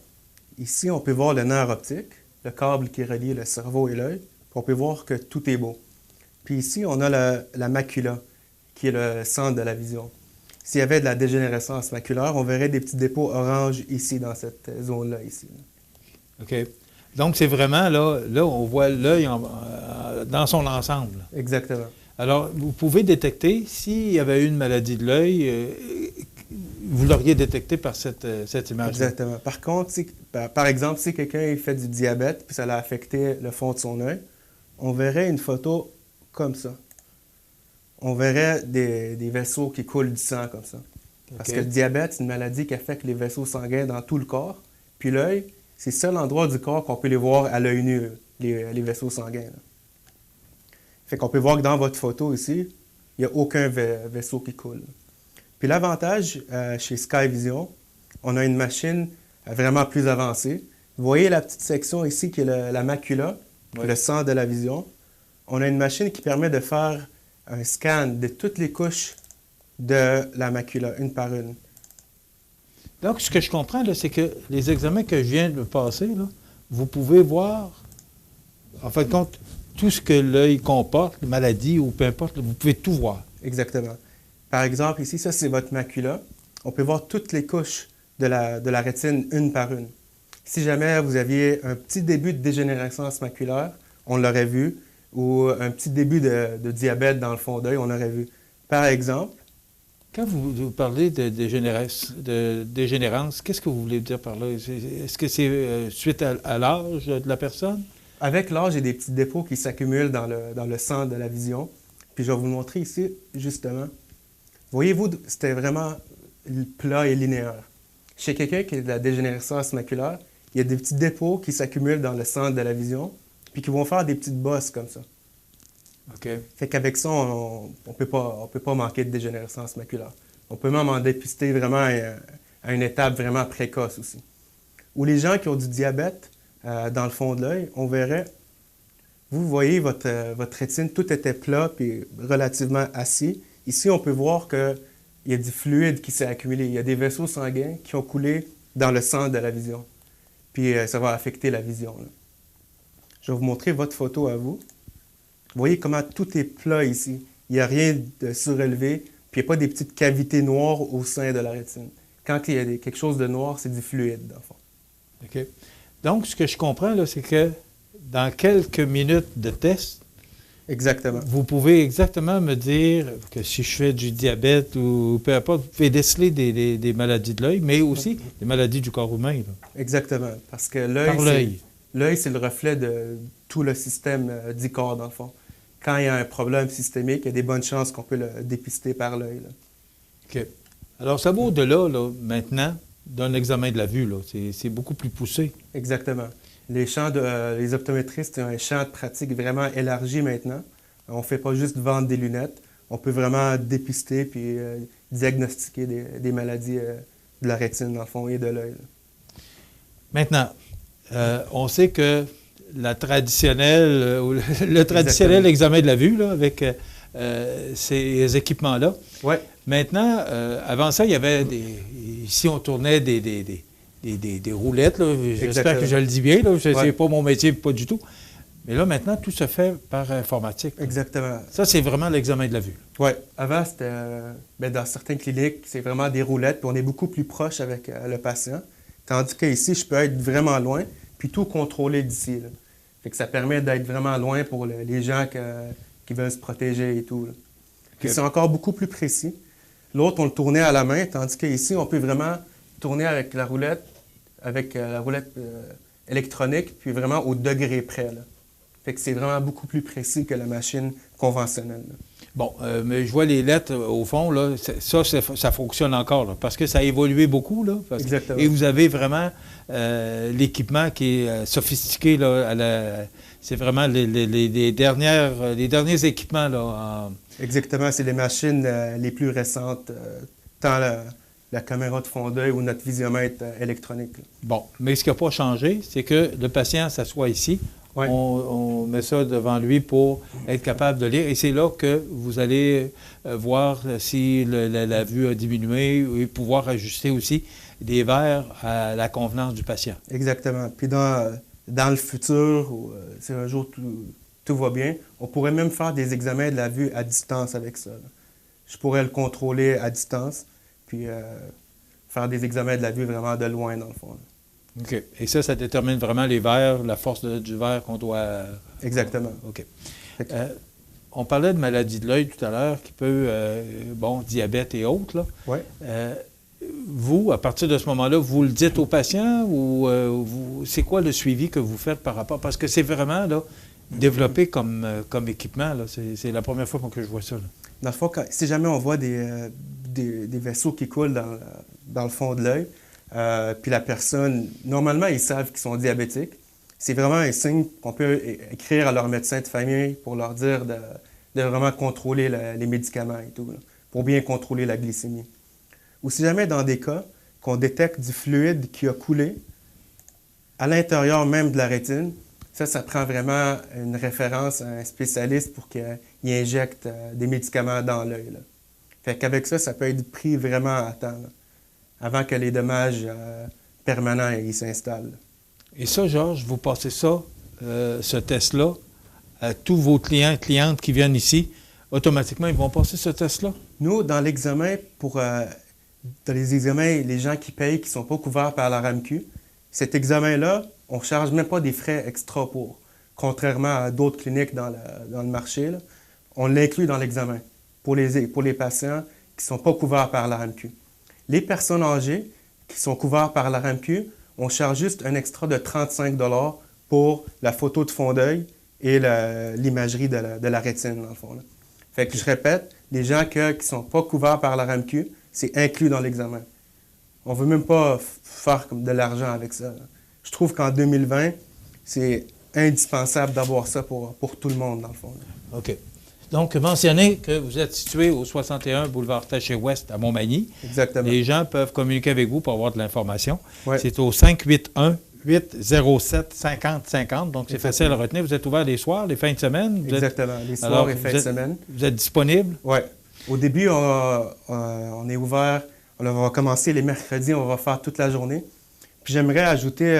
Ici, on peut voir le nerf optique, le câble qui relie le cerveau et l'œil. On peut voir que tout est beau. Puis ici, on a la macula, qui est le centre de la vision. s'il y avait de la dégénérescence maculaire, on verrait des petits dépôts orange ici, dans cette zone-là, ici. OK. Donc, c'est vraiment, là on voit l'œil dans son ensemble. Exactement. Alors, vous pouvez détecter, s'il y avait eu une maladie de l'œil, vous l'auriez détecté par cette image. Exactement. Par contre, par exemple, si quelqu'un fait du diabète puis ça l'a affecté le fond de son œil, on verrait une photo comme ça. On verrait des vaisseaux qui coulent du sang comme ça. Parce que le diabète, c'est une maladie qui affecte les vaisseaux sanguins dans tout le corps. Puis l'œil, c'est le seul endroit du corps qu'on peut les voir à l'œil nu, les vaisseaux sanguins. Là. Fait qu'on peut voir que dans votre photo ici, il n'y a aucun vaisseau qui coule. Puis l'avantage chez Skyvision, on a une machine vraiment plus avancée. Vous voyez la petite section ici qui est la macula, le centre de la vision. On a une machine qui permet de faire un scan de toutes les couches de la macula, une par une. Donc, ce que je comprends, là, c'est que les examens que je viens de passer, là, vous pouvez voir, en fin de compte, tout ce que l'œil comporte, les maladies ou peu importe, vous pouvez tout voir. Exactement. Par exemple, ici, ça, c'est votre macula. On peut voir toutes les couches de la rétine, une par une. Si jamais vous aviez un petit début de dégénérescence maculaire, on l'aurait vu, ou un petit début de diabète dans le fond d'œil, on l'aurait vu. Par exemple... Quand vous parlez de dégénérance, qu'est-ce que vous voulez dire par là? Est-ce que c'est suite à l'âge de la personne? Avec l'âge, il y a des petits dépôts qui s'accumulent dans le centre de la vision. Puis je vais vous le montrer ici, justement. Voyez-vous, c'était vraiment plat et linéaire. Chez quelqu'un qui a de la dégénérescence maculaire, il y a des petits dépôts qui s'accumulent dans le centre de la vision, puis qui vont faire des petites bosses comme ça. OK. Fait qu'avec ça, on peut pas manquer de dégénérescence maculaire. On peut même en dépister vraiment à une étape vraiment précoce aussi. Ou les gens qui ont du diabète dans le fond de l'œil, on verrait, vous voyez votre rétine, tout était plat puis relativement assis. Ici, on peut voir qu'il y a du fluide qui s'est accumulé. Il y a des vaisseaux sanguins qui ont coulé dans le centre de la vision. Puis ça va affecter la vision. Là. Je vais vous montrer votre photo à vous. Vous voyez comment tout est plat ici. Il n'y a rien de surélevé, puis il n'y a pas des petites cavités noires au sein de la rétine. Quand il y a quelque chose de noir, c'est du fluide, dans le fond. OK. Donc, ce que je comprends, là, c'est que dans quelques minutes de test, exactement. Vous pouvez exactement me dire que si je fais du diabète ou peu importe, vous pouvez déceler des maladies de l'œil, mais aussi des maladies du corps humain. Là. Exactement, parce que l'œil, c'est le reflet de tout le système du corps, dans le fond. Quand il y a un problème systémique, il y a des bonnes chances qu'on peut le dépister par l'œil. OK. Alors, ça va au-delà, là, maintenant, d'un examen de la vue. Là. C'est beaucoup plus poussé. Exactement. Les optométristes ont un champ de pratique vraiment élargi maintenant. On ne fait pas juste vendre des lunettes. On peut vraiment dépister puis diagnostiquer des maladies de la rétine, dans le fond, et de l'œil. Maintenant, on sait que le traditionnel examen de la vue, là, avec ces équipements-là. Ouais. Maintenant, avant ça, il y avait ici, on tournait des roulettes. J'espère que je le dis bien. Ce n'est pas mon métier, pas du tout. Mais là, maintenant, tout se fait par informatique. Exactement. Ça, c'est vraiment l'examen de la vue. Oui. Avant, c'était dans certaines cliniques, c'est vraiment des roulettes, puis on est beaucoup plus proche avec le patient. Tandis qu'ici, je peux être vraiment loin, puis tout contrôler d'ici. Fait que ça permet d'être vraiment loin pour les gens qui veulent se protéger et tout. Puis c'est encore beaucoup plus précis. L'autre, on le tournait à la main, tandis qu'ici, on peut vraiment tourner avec la roulette électronique, puis vraiment au degré près. Là. Fait que c'est vraiment beaucoup plus précis que la machine conventionnelle. Là. Bon, mais je vois les lettres au fond, là, ça fonctionne encore, là, parce que ça a évolué beaucoup. Là, exactement. Et vous avez vraiment l'équipement qui est sophistiqué. Là, c'est vraiment les derniers équipements. Là, Exactement, c'est les machines les plus récentes, tant la caméra de fond d'œil ou notre visiomètre électronique. Là. Bon, mais ce qui n'a pas changé, c'est que le patient s'assoit ici. Ouais. On met ça devant lui pour être capable de lire. Et c'est là que vous allez voir si la vue a diminué et pouvoir ajuster aussi des verres à la convenance du patient. Exactement. Puis dans le futur, si un jour tout va bien, on pourrait même faire des examens de la vue à distance avec ça. Là. Je pourrais le contrôler à distance. puis faire des examens de la vue vraiment de loin, dans le fond. Là. OK. Et ça détermine vraiment les verres, la force du verre qu'on doit... Exactement. OK. On parlait de maladie de l'œil tout à l'heure, qui peut, diabète et autres, là. Oui. Vous, à partir de ce moment-là, vous le dites aux patients ou c'est quoi le suivi que vous faites par rapport? Parce que c'est vraiment là, développé comme équipement. Là. C'est la première fois que je vois ça. Là. Dans le fond, si jamais on voit des vaisseaux qui coulent dans le fond de l'œil, puis la personne, normalement, ils savent qu'ils sont diabétiques. C'est vraiment un signe qu'on peut écrire à leur médecin de famille pour leur dire de vraiment contrôler les médicaments et tout, là, pour bien contrôler la glycémie. Ou si jamais dans des cas qu'on détecte du fluide qui a coulé à l'intérieur même de la rétine, ça prend vraiment une référence à un spécialiste pour qu'il injecte des médicaments dans l'œil. Fait qu'avec ça peut être pris vraiment à temps, là, avant que les dommages permanents s'installent. Et ça, Georges, vous passez ça, ce test-là, à tous vos clients et clientes qui viennent ici, automatiquement, ils vont passer ce test-là? Nous, dans l'examen, dans les examens, les gens qui payent, qui ne sont pas couverts par la RAMQ, cet examen-là, on ne charge même pas des frais extra pour. Contrairement à d'autres cliniques dans le marché, là, on l'inclut dans l'examen pour les patients qui ne sont pas couverts par la RAMQ. Les personnes âgées qui sont couvertes par la RAMQ, on charge juste un extra de 35 $ pour la photo de fond d'œil et l'imagerie de la rétine, dans le fond. Là. Fait que je répète, les gens qui ne sont pas couverts par la RAMQ, c'est inclus dans l'examen. On ne veut même pas faire comme de l'argent avec ça. Là. Je trouve qu'en 2020, c'est indispensable d'avoir ça pour tout le monde, dans le fond. Là. OK. Donc, mentionnez que vous êtes situé au 61 boulevard Taché-Ouest à Montmagny. Exactement. Les gens peuvent communiquer avec vous pour avoir de l'information. Ouais. C'est au 581-807-5050. Donc, c'est facile à retenir. Vous êtes ouvert les soirs, les fins de semaine? Exactement, les soirs et fins de semaine. Vous êtes disponible? Oui. Au début, on est ouvert. On va commencer les mercredis, on va faire toute la journée. Puis j'aimerais ajouter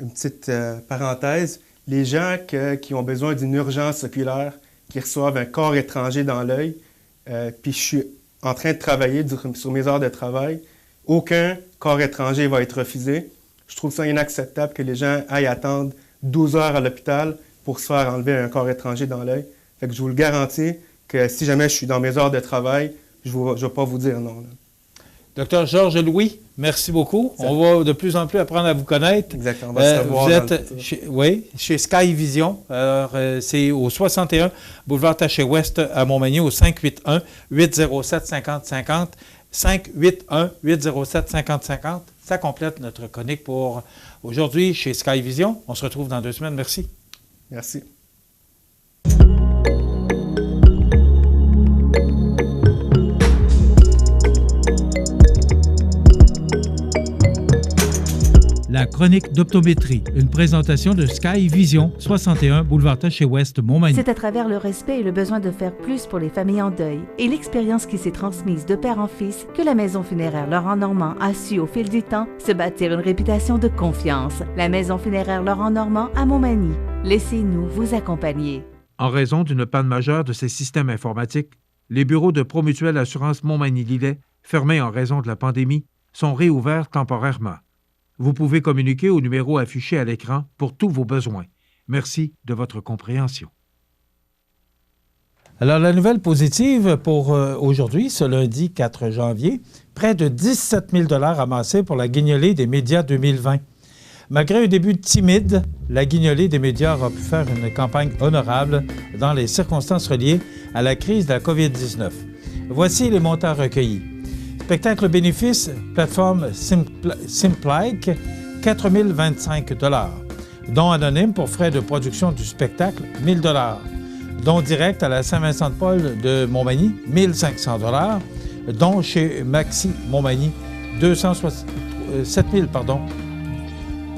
une petite parenthèse. Les gens qui ont besoin d'une urgence oculaire, qui reçoivent un corps étranger dans l'œil, puis je suis en train de travailler sur mes heures de travail, aucun corps étranger va être refusé. Je trouve ça inacceptable que les gens aillent attendre 12 heures à l'hôpital pour se faire enlever un corps étranger dans l'œil. Fait que je vous le garantis que si jamais je suis dans mes heures de travail, je ne vais pas vous dire non. Là. Docteur Georges Louis, merci beaucoup. On va de plus en plus apprendre à vous connaître. Exactement. On va se voir vous êtes chez Sky Vision. Alors, c'est au 61 boulevard Taché-Ouest à Montmagny, au 581-807-5050. 581-807-5050. Ça complète notre chronique pour aujourd'hui chez Sky Vision. On se retrouve dans 2 semaines. Merci. Merci. La chronique d'optométrie, une présentation de Sky Vision, 61 boulevard Taché-Ouest, Montmagny. C'est à travers le respect et le besoin de faire plus pour les familles en deuil et l'expérience qui s'est transmise de père en fils que la maison funéraire Laurent Normand a su au fil du temps se bâtir une réputation de confiance. La maison funéraire Laurent Normand à Montmagny. Laissez-nous vous accompagner. En raison d'une panne majeure de ses systèmes informatiques, les bureaux de Promutuelle Assurance Montmagny-Lillet, fermés en raison de la pandémie, sont réouverts temporairement. Vous pouvez communiquer au numéro affiché à l'écran pour tous vos besoins. Merci de votre compréhension. Alors, la nouvelle positive pour aujourd'hui, ce lundi 4 janvier, près de 17 000 $ amassés pour la guignolée des médias 2020. Malgré un début timide, la guignolée des médias aura pu faire une campagne honorable dans les circonstances reliées à la crise de la COVID-19. Voici les montants recueillis. Spectacle bénéfice, plateforme Simplike, 4 025 $. Don anonyme pour frais de production du spectacle, 1 000 $. Don direct à la Saint-Vincent-de-Paul de Montmagny, 1 500 $. Don chez Maxi Montmagny, 7 000, pardon.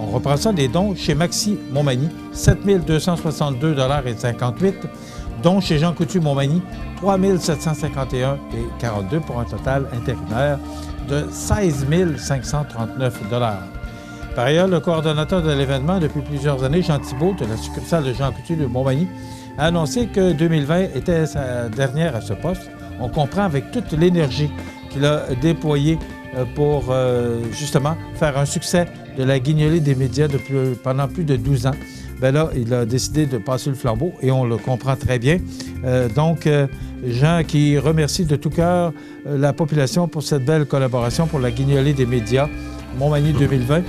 On reprend ça, des dons chez Maxi Montmagny, 7 262,58 $. Dons chez Jean Coutu Montmagny, 3 751,42 $ pour un total intérimaire de 16 539 $. Par ailleurs, le coordonnateur de l'événement depuis plusieurs années, Jean Thibault, de la succursale de Jean Coutu de Montmagny, a annoncé que 2020 était sa dernière à ce poste. On comprend avec toute l'énergie qu'il a déployé pour justement faire un succès de la guignolée des médias pendant plus de 12 ans. Bien là, il a décidé de passer le flambeau et on le comprend très bien. Jean qui remercie de tout cœur la population pour cette belle collaboration pour la guignolée des médias Montmagny 2020.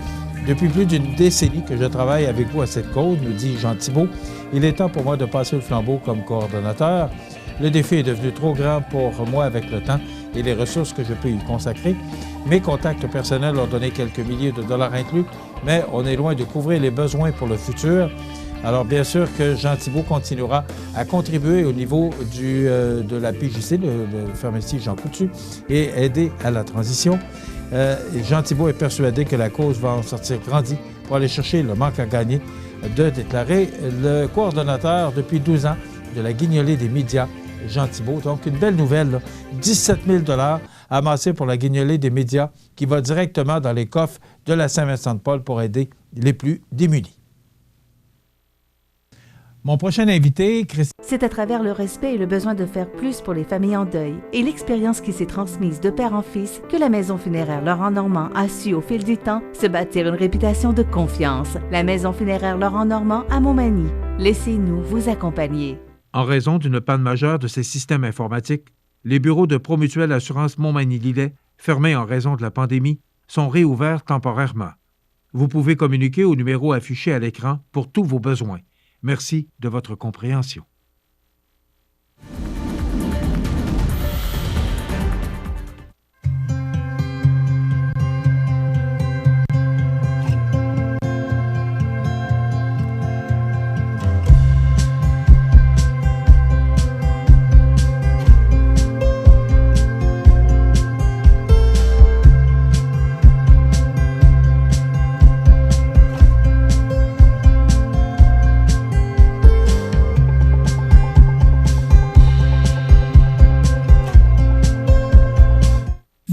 Depuis plus d'une décennie que je travaille avec vous à cette cause, nous dit Jean Thibault. Il est temps pour moi de passer le flambeau comme coordonnateur. Le défi est devenu trop grand pour moi avec le temps et les ressources que je peux y consacrer. Mes contacts personnels ont donné quelques milliers de dollars inclus, mais on est loin de couvrir les besoins pour le futur. Alors, bien sûr que Jean Thibault continuera à contribuer au niveau de la PJC, le pharmacie Jean Coutu, et aider à la transition. Jean Thibault est persuadé que la cause va en sortir grandie pour aller chercher le manque à gagner, de déclarer le coordonnateur depuis 12 ans de la guignolée des médias, Jean Thibault. Donc, une belle nouvelle, là. 17 000 $ amassés pour la guignolée des médias qui va directement dans les coffres de la Saint-Vincent-de-Paul pour aider les plus démunis. Mon prochain invité, Christine. C'est à travers le respect et le besoin de faire plus pour les familles en deuil et l'expérience qui s'est transmise de père en fils que la Maison funéraire Laurent Normand a su au fil du temps se bâtir une réputation de confiance. La Maison funéraire Laurent Normand à Montmagny. Laissez-nous vous accompagner. En raison d'une panne majeure de ces systèmes informatiques, les bureaux de Promutuelle Assurance Montmagny-Lillet, fermés en raison de la pandémie, sont réouverts temporairement. Vous pouvez communiquer au numéro affiché à l'écran pour tous vos besoins. Merci de votre compréhension.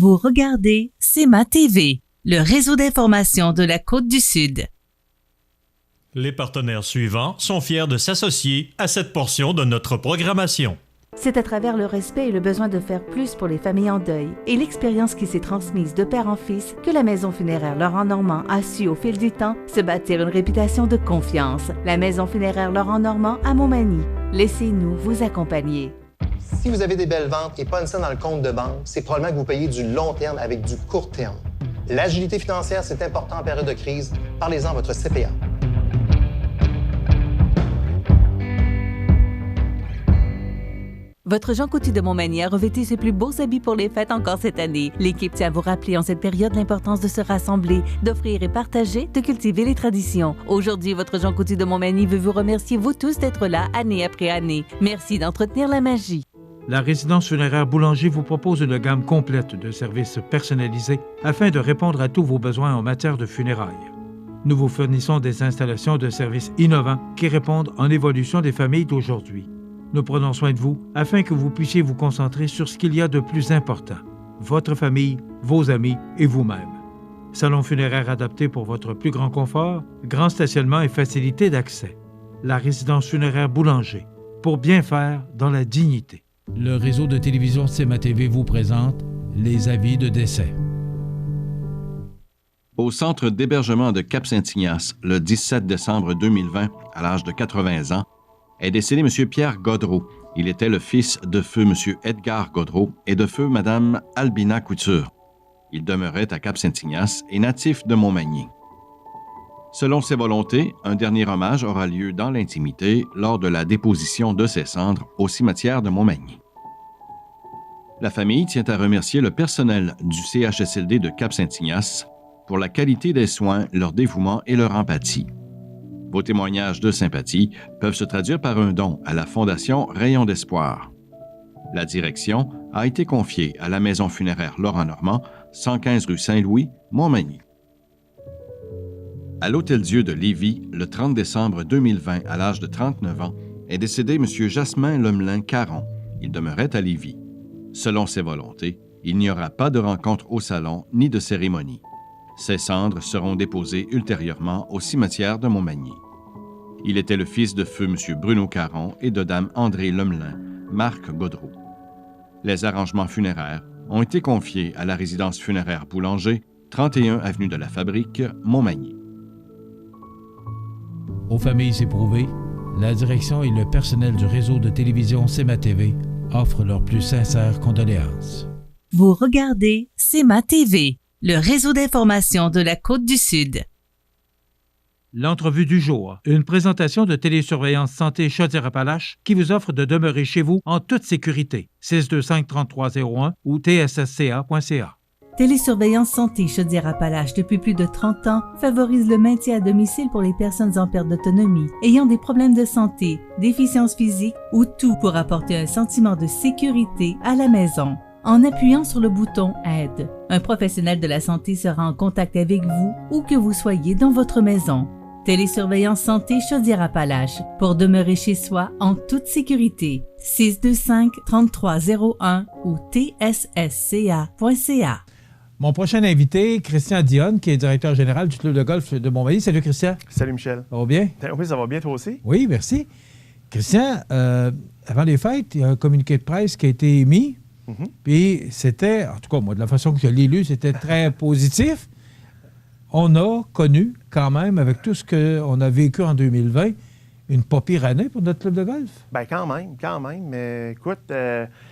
Vous regardez CEMA TV, le réseau d'information de la Côte-du-Sud. Les partenaires suivants sont fiers de s'associer à cette portion de notre programmation. C'est à travers le respect et le besoin de faire plus pour les familles en deuil et l'expérience qui s'est transmise de père en fils que la Maison funéraire Laurent Normand a su au fil du temps se bâtir une réputation de confiance. La Maison funéraire Laurent Normand à Montmagny. Laissez-nous vous accompagner. Si vous avez des belles ventes et pas une scène dans le compte de banque, c'est probablement que vous payez du long terme avec du court terme. L'agilité financière, c'est important en période de crise. Parlez-en à votre CPA. Votre Jean Coutu de Montmagny a revêtu ses plus beaux habits pour les fêtes encore cette année. L'équipe tient à vous rappeler en cette période l'importance de se rassembler, d'offrir et partager, de cultiver les traditions. Aujourd'hui, votre Jean Coutu de Montmagny veut vous remercier vous tous d'être là année après année. Merci d'entretenir la magie. La résidence funéraire Boulanger vous propose une gamme complète de services personnalisés afin de répondre à tous vos besoins en matière de funérailles. Nous vous fournissons des installations de services innovants qui répondent en évolution des familles d'aujourd'hui. Nous prenons soin de vous afin que vous puissiez vous concentrer sur ce qu'il y a de plus important, votre famille, vos amis et vous-même. Salon funéraire adapté pour votre plus grand confort, grand stationnement et facilité d'accès. La résidence funéraire Boulanger, pour bien faire dans la dignité. Le réseau de télévision CEMA TV vous présente les avis de décès. Au centre d'hébergement de Cap-Saint-Ignace, le 17 décembre 2020, à l'âge de 80 ans, est décédé M. Pierre Godreau. Il était le fils de feu M. Edgar Godreau et de feu Mme Albina Couture. Il demeurait à Cap-Saint-Ignace et natif de Montmagny. Selon ses volontés, un dernier hommage aura lieu dans l'intimité lors de la déposition de ses cendres au cimetière de Montmagny. La famille tient à remercier le personnel du CHSLD de Cap-Saint-Ignace pour la qualité des soins, leur dévouement et leur empathie. Vos témoignages de sympathie peuvent se traduire par un don à la Fondation Rayon d'Espoir. La direction a été confiée à la Maison funéraire Laurent Normand, 115 rue Saint-Louis, Montmagny. À l'Hôtel-Dieu de Lévis, le 30 décembre 2020, à l'âge de 39 ans, est décédé M. Jasmin Lemelin-Caron. Il demeurait à Lévis. Selon ses volontés, il n'y aura pas de rencontre au salon ni de cérémonie. Ses cendres seront déposées ultérieurement au cimetière de Montmagny. Il était le fils de feu M. Bruno Caron et de dame André Lemelin, Marc Godreau. Les arrangements funéraires ont été confiés à la résidence funéraire Boulanger, 31 avenue de la Fabrique, Montmagny. Aux familles éprouvées, la direction et le personnel du réseau de télévision CMA-TV offrent leurs plus sincères condoléances. Vous regardez CMA-TV, le réseau d'information de la Côte-du-Sud. L'entrevue du jour, une présentation de Télésurveillance Santé Chaudière-Appalaches qui vous offre de demeurer chez vous en toute sécurité. 625-3301 ou tssca.ca. Télésurveillance Santé Chaudière-Appalaches depuis plus de 30 ans favorise le maintien à domicile pour les personnes en perte d'autonomie, ayant des problèmes de santé, déficience physique ou tout pour apporter un sentiment de sécurité à la maison. En appuyant sur le bouton « Aide », un professionnel de la santé sera en contact avec vous où que vous soyez dans votre maison. Télésurveillance Santé Chaudière-Appalaches pour demeurer chez soi en toute sécurité. 625-3301 ou tssca.ca. Mon prochain invité, Christian Dionne, qui est directeur général du club de golf de Montmagny. Salut, Christian. Salut, Michel. Ça va bien? Oui, ça va bien, toi aussi? Oui, merci. Christian, avant les fêtes, il y a un communiqué de presse qui a été émis. Puis c'était, en tout cas, moi, de la façon que je l'ai lu, c'était très positif. On a connu, quand même, avec tout ce qu'on a vécu en 2020, une pas pire année pour notre club de golf. Bien, quand même. Mais écoute,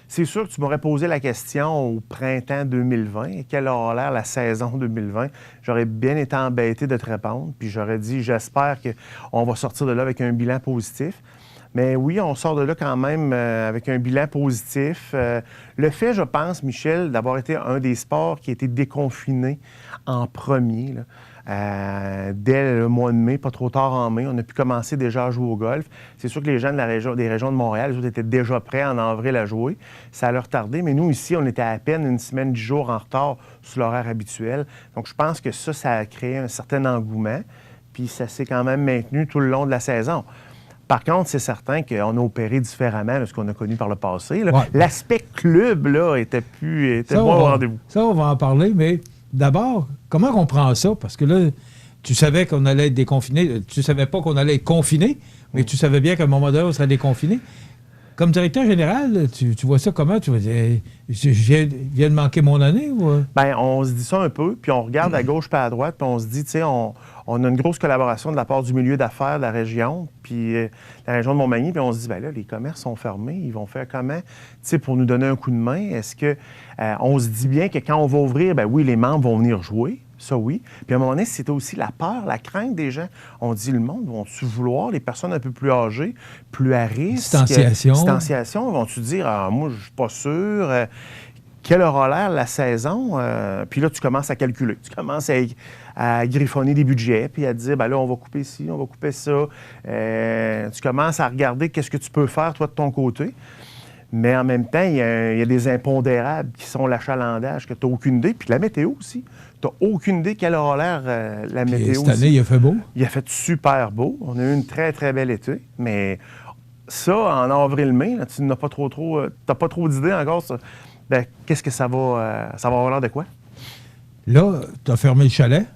c'est sûr que tu m'aurais posé la question au printemps 2020, quelle aura l'air la saison 2020. J'aurais bien été embêté de te répondre, puis j'aurais dit, j'espère qu'on va sortir de là avec un bilan positif. Mais oui, on sort de là quand même avec un bilan positif. Le fait, je pense, Michel, d'avoir été un des sports qui a été déconfiné en premier, là, dès le mois de mai, pas trop tard en mai, on a pu commencer déjà à jouer au golf. C'est sûr que les gens des régions de Montréal, les autres étaient déjà prêts en avril à jouer. Ça a leur tardé, mais nous, ici, on était à peine une semaine, 10 jours en retard sur l'horaire habituel. Donc, je pense que ça a créé un certain engouement, puis ça s'est quand même maintenu tout le long de la saison. Par contre, c'est certain qu'on a opéré différemment de ce qu'on a connu par le passé. Ouais. L'aspect club, là, était moins au rendez-vous. Ça, on va en parler, mais d'abord, comment on prend ça? Parce que là, tu savais qu'on allait être déconfiné. Tu savais pas qu'on allait être confiné, mais tu savais bien qu'à un moment donné, on serait déconfiné. Comme directeur général, tu vois ça comment? Tu vas dire, je viens de manquer mon année? Ou... Bien, on se dit ça un peu, puis on regarde à gauche puis à droite, puis on se dit, tu sais, on a une grosse collaboration de la part du milieu d'affaires de la région, puis la région de Montmagny, puis on se dit, bien là, les commerces sont fermés, ils vont faire comment, tu sais, pour nous donner un coup de main? Est-ce que on se dit bien que quand on va ouvrir, bien oui, les membres vont venir jouer, ça oui. Puis à un moment donné, c'était aussi la peur, la crainte des gens. On dit, le monde, vont-tu vouloir, les personnes un peu plus âgées, plus à risque? Distanciation, vont-tu dire, moi, je suis pas sûr... quelle aura l'air la saison? Puis là, tu commences à calculer. Tu commences à griffonner des budgets, puis à te dire, bien là, on va couper ci, on va couper ça. Tu commences à regarder qu'est-ce que tu peux faire, toi, de ton côté. Mais en même temps, il y a des impondérables qui sont l'achalandage, que tu n'as aucune idée. Puis la météo aussi. Tu n'as aucune idée quelle aura l'air la météo. Cette année, il a fait beau? Il a fait super beau. On a eu une très, très belle été. Mais ça, en avril-mai, tu n'as pas trop d'idées encore. Ça. Bien, qu'est-ce que ça va avoir l'air de quoi? Là, tu as fermé le chalet.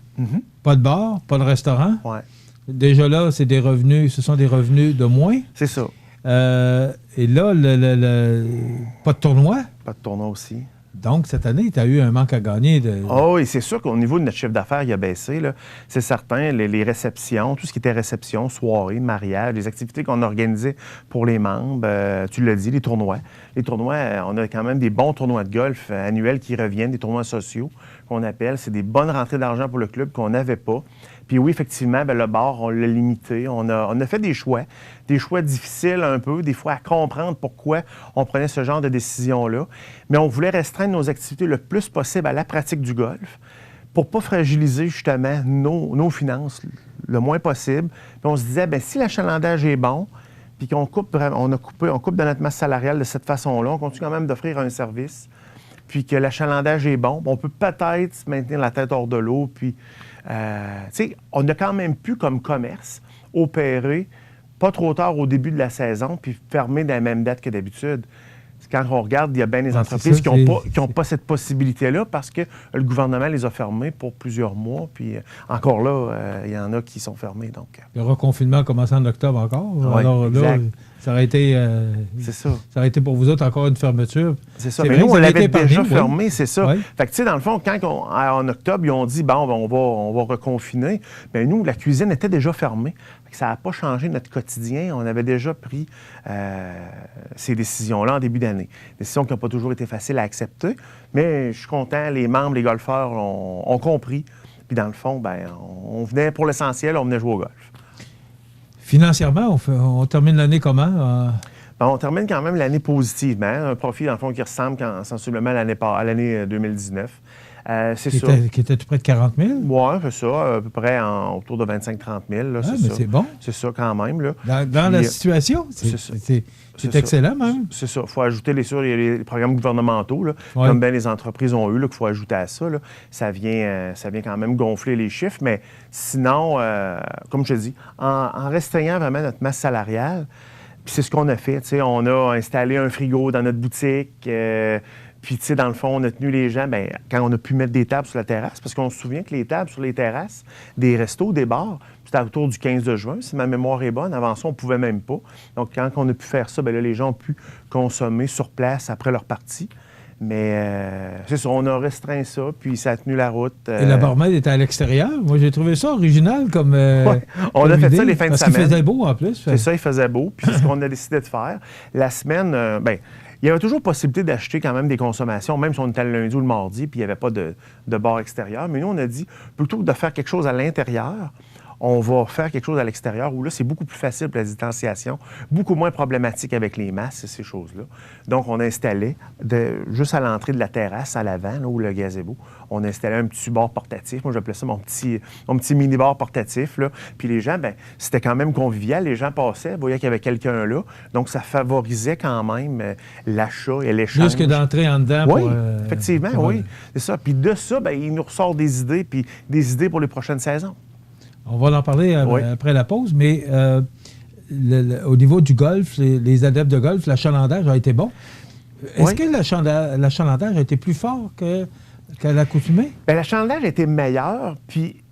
Pas de bar, pas de restaurant. Ouais. Déjà là, ce sont des revenus de moins. C'est ça. Et là, pas de tournoi. Pas de tournoi aussi. Donc, cette année, tu as eu un manque à gagner. Oh, et c'est sûr qu'au niveau de notre chiffre d'affaires, il a baissé. Là. C'est certain, les réceptions, tout ce qui était réception, soirée, mariage, les activités qu'on organisait pour les membres, tu l'as dit, les tournois. Les tournois, on a quand même des bons tournois de golf annuels qui reviennent, des tournois sociaux qu'on appelle. C'est des bonnes rentrées d'argent pour le club qu'on n'avait pas. Puis oui, effectivement, bien, le bar, on l'a limité. On a fait des choix difficiles un peu, des fois à comprendre pourquoi on prenait ce genre de décision-là. Mais on voulait restreindre nos activités le plus possible à la pratique du golf pour ne pas fragiliser justement nos finances le moins possible. Puis on se disait, bien, si l'achalandage est bon, puis qu'on coupe de notre masse salariale de cette façon-là, on continue quand même d'offrir un service, puis que l'achalandage est bon, on peut peut-être se maintenir la tête hors de l'eau, puis... tu sais, on a quand même pu, comme commerce, opérer pas trop tard au début de la saison puis fermer dans la même date que d'habitude. Quand on regarde, il y a bien des entreprises qui n'ont pas cette possibilité-là parce que le gouvernement les a fermées pour plusieurs mois. Puis encore là, il y en a qui sont fermés. Donc. Le reconfinement a commencé en octobre encore. Oui, alors là, ça aurait été... ça aurait été pour vous autres encore une fermeture. C'est ça. Mais nous, on l'avait déjà fermé, c'est ça. Oui. Fait que, tu sais, dans le fond, en octobre, ils ont dit, bon, on va reconfiner. Bien, nous, la cuisine était déjà fermée. Ça n'a pas changé notre quotidien. On avait déjà pris ces décisions-là en début d'année. Décisions qui n'ont pas toujours été faciles à accepter. Mais je suis content, les membres, les golfeurs ont compris. Puis dans le fond, ben, on venait pour l'essentiel, on venait jouer au golf. Financièrement, on termine l'année comment? Ben, on termine quand même l'année positivement. Un profit, dans le fond, qui ressemble sensiblement à l'année 2019. C'est ça. Qui était tout près de 40 000? Oui, c'est ça, à peu près autour de 25-30 000. Là, mais c'est bon. C'est ça quand même. Là. Dans la situation, c'est excellent même. C'est ça. Il faut ajouter, il y a les programmes gouvernementaux, là, comme bien les entreprises ont eu, qu'il faut ajouter à ça. Là. Ça vient quand même gonfler les chiffres, mais sinon, comme je te dis, en restreignant vraiment notre masse salariale, puis c'est ce qu'on a fait. On a installé un frigo dans notre boutique. Puis, tu sais, dans le fond, on a tenu les gens, bien, quand on a pu mettre des tables sur la terrasse, parce qu'on se souvient que les tables sur les terrasses des restos, des bars, c'était autour du 15 de juin, si ma mémoire est bonne. Avant ça, on ne pouvait même pas. Donc, quand on a pu faire ça, bien là, les gens ont pu consommer sur place après leur partie. Mais c'est ça, on a restreint ça, puis ça a tenu la route. Et la barmaid était à l'extérieur. Moi, j'ai trouvé ça original comme ouais. On a fait ça les fins de semaine. Parce qu'il faisait beau en plus. C'est ça, il faisait beau. Puis c'est ce qu'on a décidé de faire. La semaine, bien, il y avait toujours possibilité d'acheter quand même des consommations, même si on était le lundi ou le mardi, puis il n'y avait pas de bar extérieur. Mais nous, on a dit, plutôt que de faire quelque chose à l'intérieur, on va faire quelque chose à l'extérieur où là, c'est beaucoup plus facile pour la distanciation, beaucoup moins problématique avec les masses et ces choses-là. Donc, on a installé, juste à l'entrée de la terrasse, à l'avant, là, où le gazebo, on a installé un petit bar portatif. Moi, j'appelais ça mon petit mini-bar portatif. Là. Puis les gens, bien, c'était quand même convivial. Les gens passaient, voyaient qu'il y avait quelqu'un là. Donc, ça favorisait quand même l'achat et l'échange. Juste que d'entrer en dedans. Oui, effectivement, oui. C'est ça. Puis de ça, bien, il nous ressort des idées, puis des idées pour les prochaines saisons. On va en parler après la pause, mais au niveau du golf, les adeptes de golf, l'achalandage a été bon. Est-ce que l'achalandage a été plus fort qu'à l'accoutumée? Bien, l'achalandage a été meilleur, puis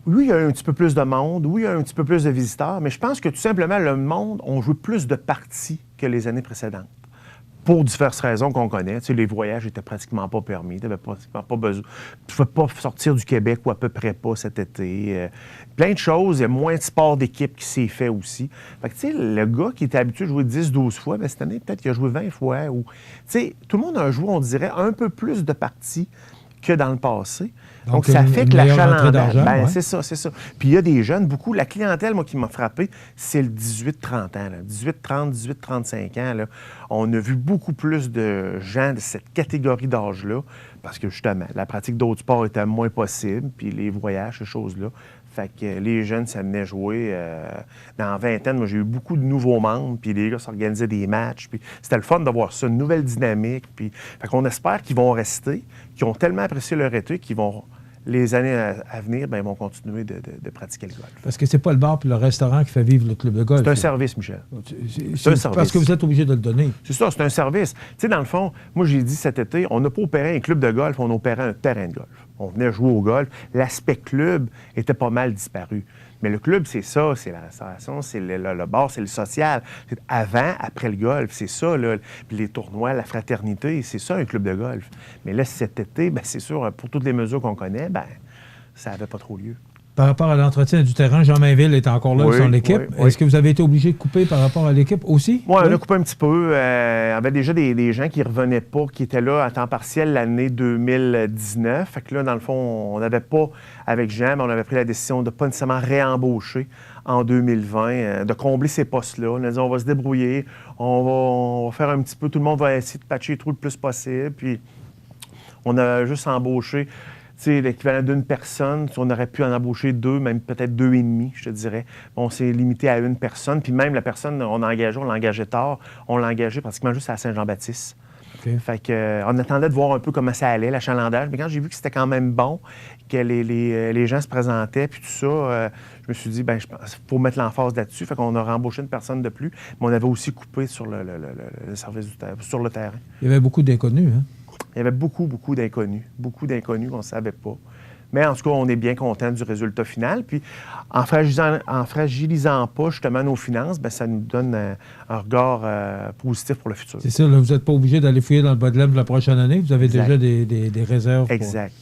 oui, il y a eu un petit peu plus de monde, oui, il y a eu un petit peu plus de visiteurs, mais je pense que tout simplement, le monde a joué plus de parties que les années précédentes. Pour diverses raisons qu'on connaît. Tu sais, les voyages n'étaient pratiquement pas permis. Tu n'avais pratiquement pas besoin. Tu ne pouvais pas sortir du Québec ou à peu près pas cet été. Plein de choses. Il y a moins de sport d'équipe qui s'est fait aussi. Fait que, tu sais, le gars qui était habitué de jouer 10-12 fois, bien, cette année, peut-être qu'il a joué 20 fois. Ou... Tu sais, tout le monde a joué, on dirait, un peu plus de parties que dans le passé. Donc ça fait que l'achalandage, ben, c'est ça. Puis il y a des jeunes, beaucoup. La clientèle, moi, qui m'a frappé, c'est le 18-30 ans. 18-30, 18-35 ans. Là. On a vu beaucoup plus de gens de cette catégorie d'âge-là parce que, justement, la pratique d'autres sports était moins possible, puis les voyages, ces choses-là. Fait que les jeunes s'amenaient jouer. Dans la vingtaine, moi, j'ai eu beaucoup de nouveaux membres, puis les gars s'organisaient des matchs. Puis c'était le fun d'avoir ça, une nouvelle dynamique. Puis, fait qu'on espère qu'ils vont rester, qu'ils ont tellement apprécié leur été qu'ils vont, les années à venir, bien, ils vont continuer de pratiquer le golf. Parce que c'est pas le bar puis le restaurant qui fait vivre le club de golf. C'est un service, Michel. C'est un service. Parce que vous êtes obligé de le donner. C'est ça, c'est un service. Tu sais, dans le fond, moi, j'ai dit cet été, on n'a pas opéré un club de golf, on opérait un terrain de golf. On venait jouer au golf. L'aspect club était pas mal disparu. Mais le club, c'est ça, c'est la restauration, c'est le bar, c'est le social. C'est avant, après le golf, c'est ça, là. Puis les tournois, la fraternité, c'est ça, un club de golf. Mais là, cet été, bien, c'est sûr, pour toutes les mesures qu'on connaît, bien, ça n'avait pas trop lieu. Par rapport à l'entretien du terrain, Jean Mainville est encore là, son équipe. Oui. Est-ce que vous avez été obligé de couper par rapport à l'équipe aussi? Oui, on a coupé un petit peu. Il y avait déjà des gens qui ne revenaient pas, qui étaient là à temps partiel l'année 2019. Fait que là, dans le fond, on n'avait pas, avec Jean, mais on avait pris la décision de ne pas nécessairement réembaucher en 2020, de combler ces postes-là. On a dit, on va se débrouiller, on va faire un petit peu, tout le monde va essayer de patcher les trous le plus possible. Puis on a juste embauché l'équivalent d'une personne. On aurait pu en embaucher deux, même peut-être 2,5, je te dirais. On s'est limité à une personne. Puis même la personne, on l'a engagé tard. On l'a engagé pratiquement juste à Saint-Jean-Baptiste. Okay. Fait que, on attendait de voir un peu comment ça allait, l'achalandage. Mais quand j'ai vu que c'était quand même bon, que les gens se présentaient, puis tout ça, je me suis dit, ben, je pense qu'il faut mettre l'emphase là-dessus. Fait qu'on a rembauché une personne de plus, mais on avait aussi coupé sur le service sur le terrain. Il y avait beaucoup d'inconnus, hein? Il y avait beaucoup d'inconnus. Beaucoup d'inconnus qu'on ne savait pas. Mais en tout cas, on est bien content du résultat final. Puis, en fragilisant pas justement nos finances, bien, ça nous donne un regard positif pour le futur. C'est ça, là, vous n'êtes pas obligé d'aller fouiller dans le bas de laine de la prochaine année. Vous avez déjà des réserves. Exact.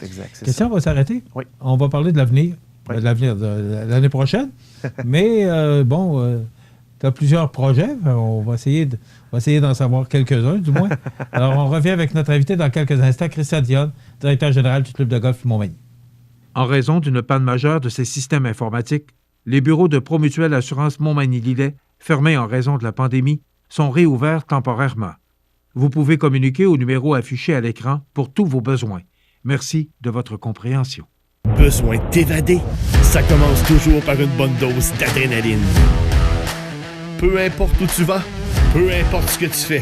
Christian, on va s'arrêter. Oui. On va parler de l'avenir. Oui. De l'avenir de l'année prochaine. Mais, tu as plusieurs projets. On va essayer d'en savoir quelques-uns, du moins. Alors, on revient avec notre invité dans quelques instants, Christian Dionne, directeur général du Club de golf Montmagny. En raison d'une panne majeure de ses systèmes informatiques, les bureaux de Promutuelle Assurance Montmagny-Lillet, fermés en raison de la pandémie, sont réouverts temporairement. Vous pouvez communiquer au numéro affiché à l'écran pour tous vos besoins. Merci de votre compréhension. Besoin de t'évader? Ça commence toujours par une bonne dose d'adrénaline. Peu importe où tu vas, peu importe ce que tu fais,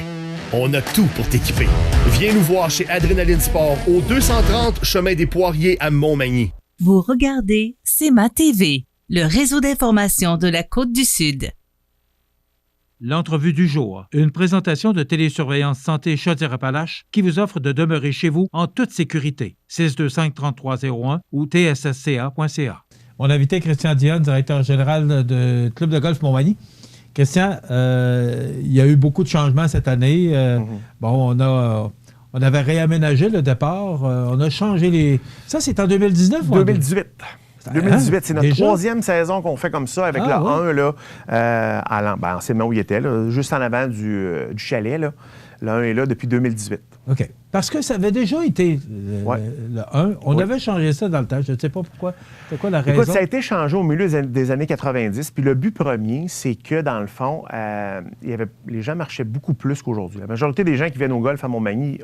on a tout pour t'équiper. Viens nous voir chez Adrénaline Sport au 230 Chemin des Poiriers à Montmagny. Vous regardez SEMA TV, le réseau d'information de la Côte-du-Sud. L'entrevue du jour, une présentation de Télésurveillance Santé Chaudière-Appalaches qui vous offre de demeurer chez vous en toute sécurité. 625-3301 ou tssca.ca. Mon invité, Christian Dionne, directeur général du Club de golf Montmagny. Christian, il y a eu beaucoup de changements cette année. Bon, on avait réaménagé le départ. On a changé les... Ça, c'est en 2019 ou 2018. 2018, c'est notre troisième saison qu'on fait comme ça avec le 1 là, on sait où il était, là, juste en avant du chalet. Là. Le 1 est là depuis 2018. OK. Parce que ça avait déjà été le 1. On avait changé ça dans le temps. Je ne sais pas pourquoi. C'est quoi la raison? Écoute, ça a été changé au milieu des années 90. Puis le but premier, c'est que, dans le fond, les gens marchaient beaucoup plus qu'aujourd'hui. La majorité des gens qui viennent au golf à Montmagny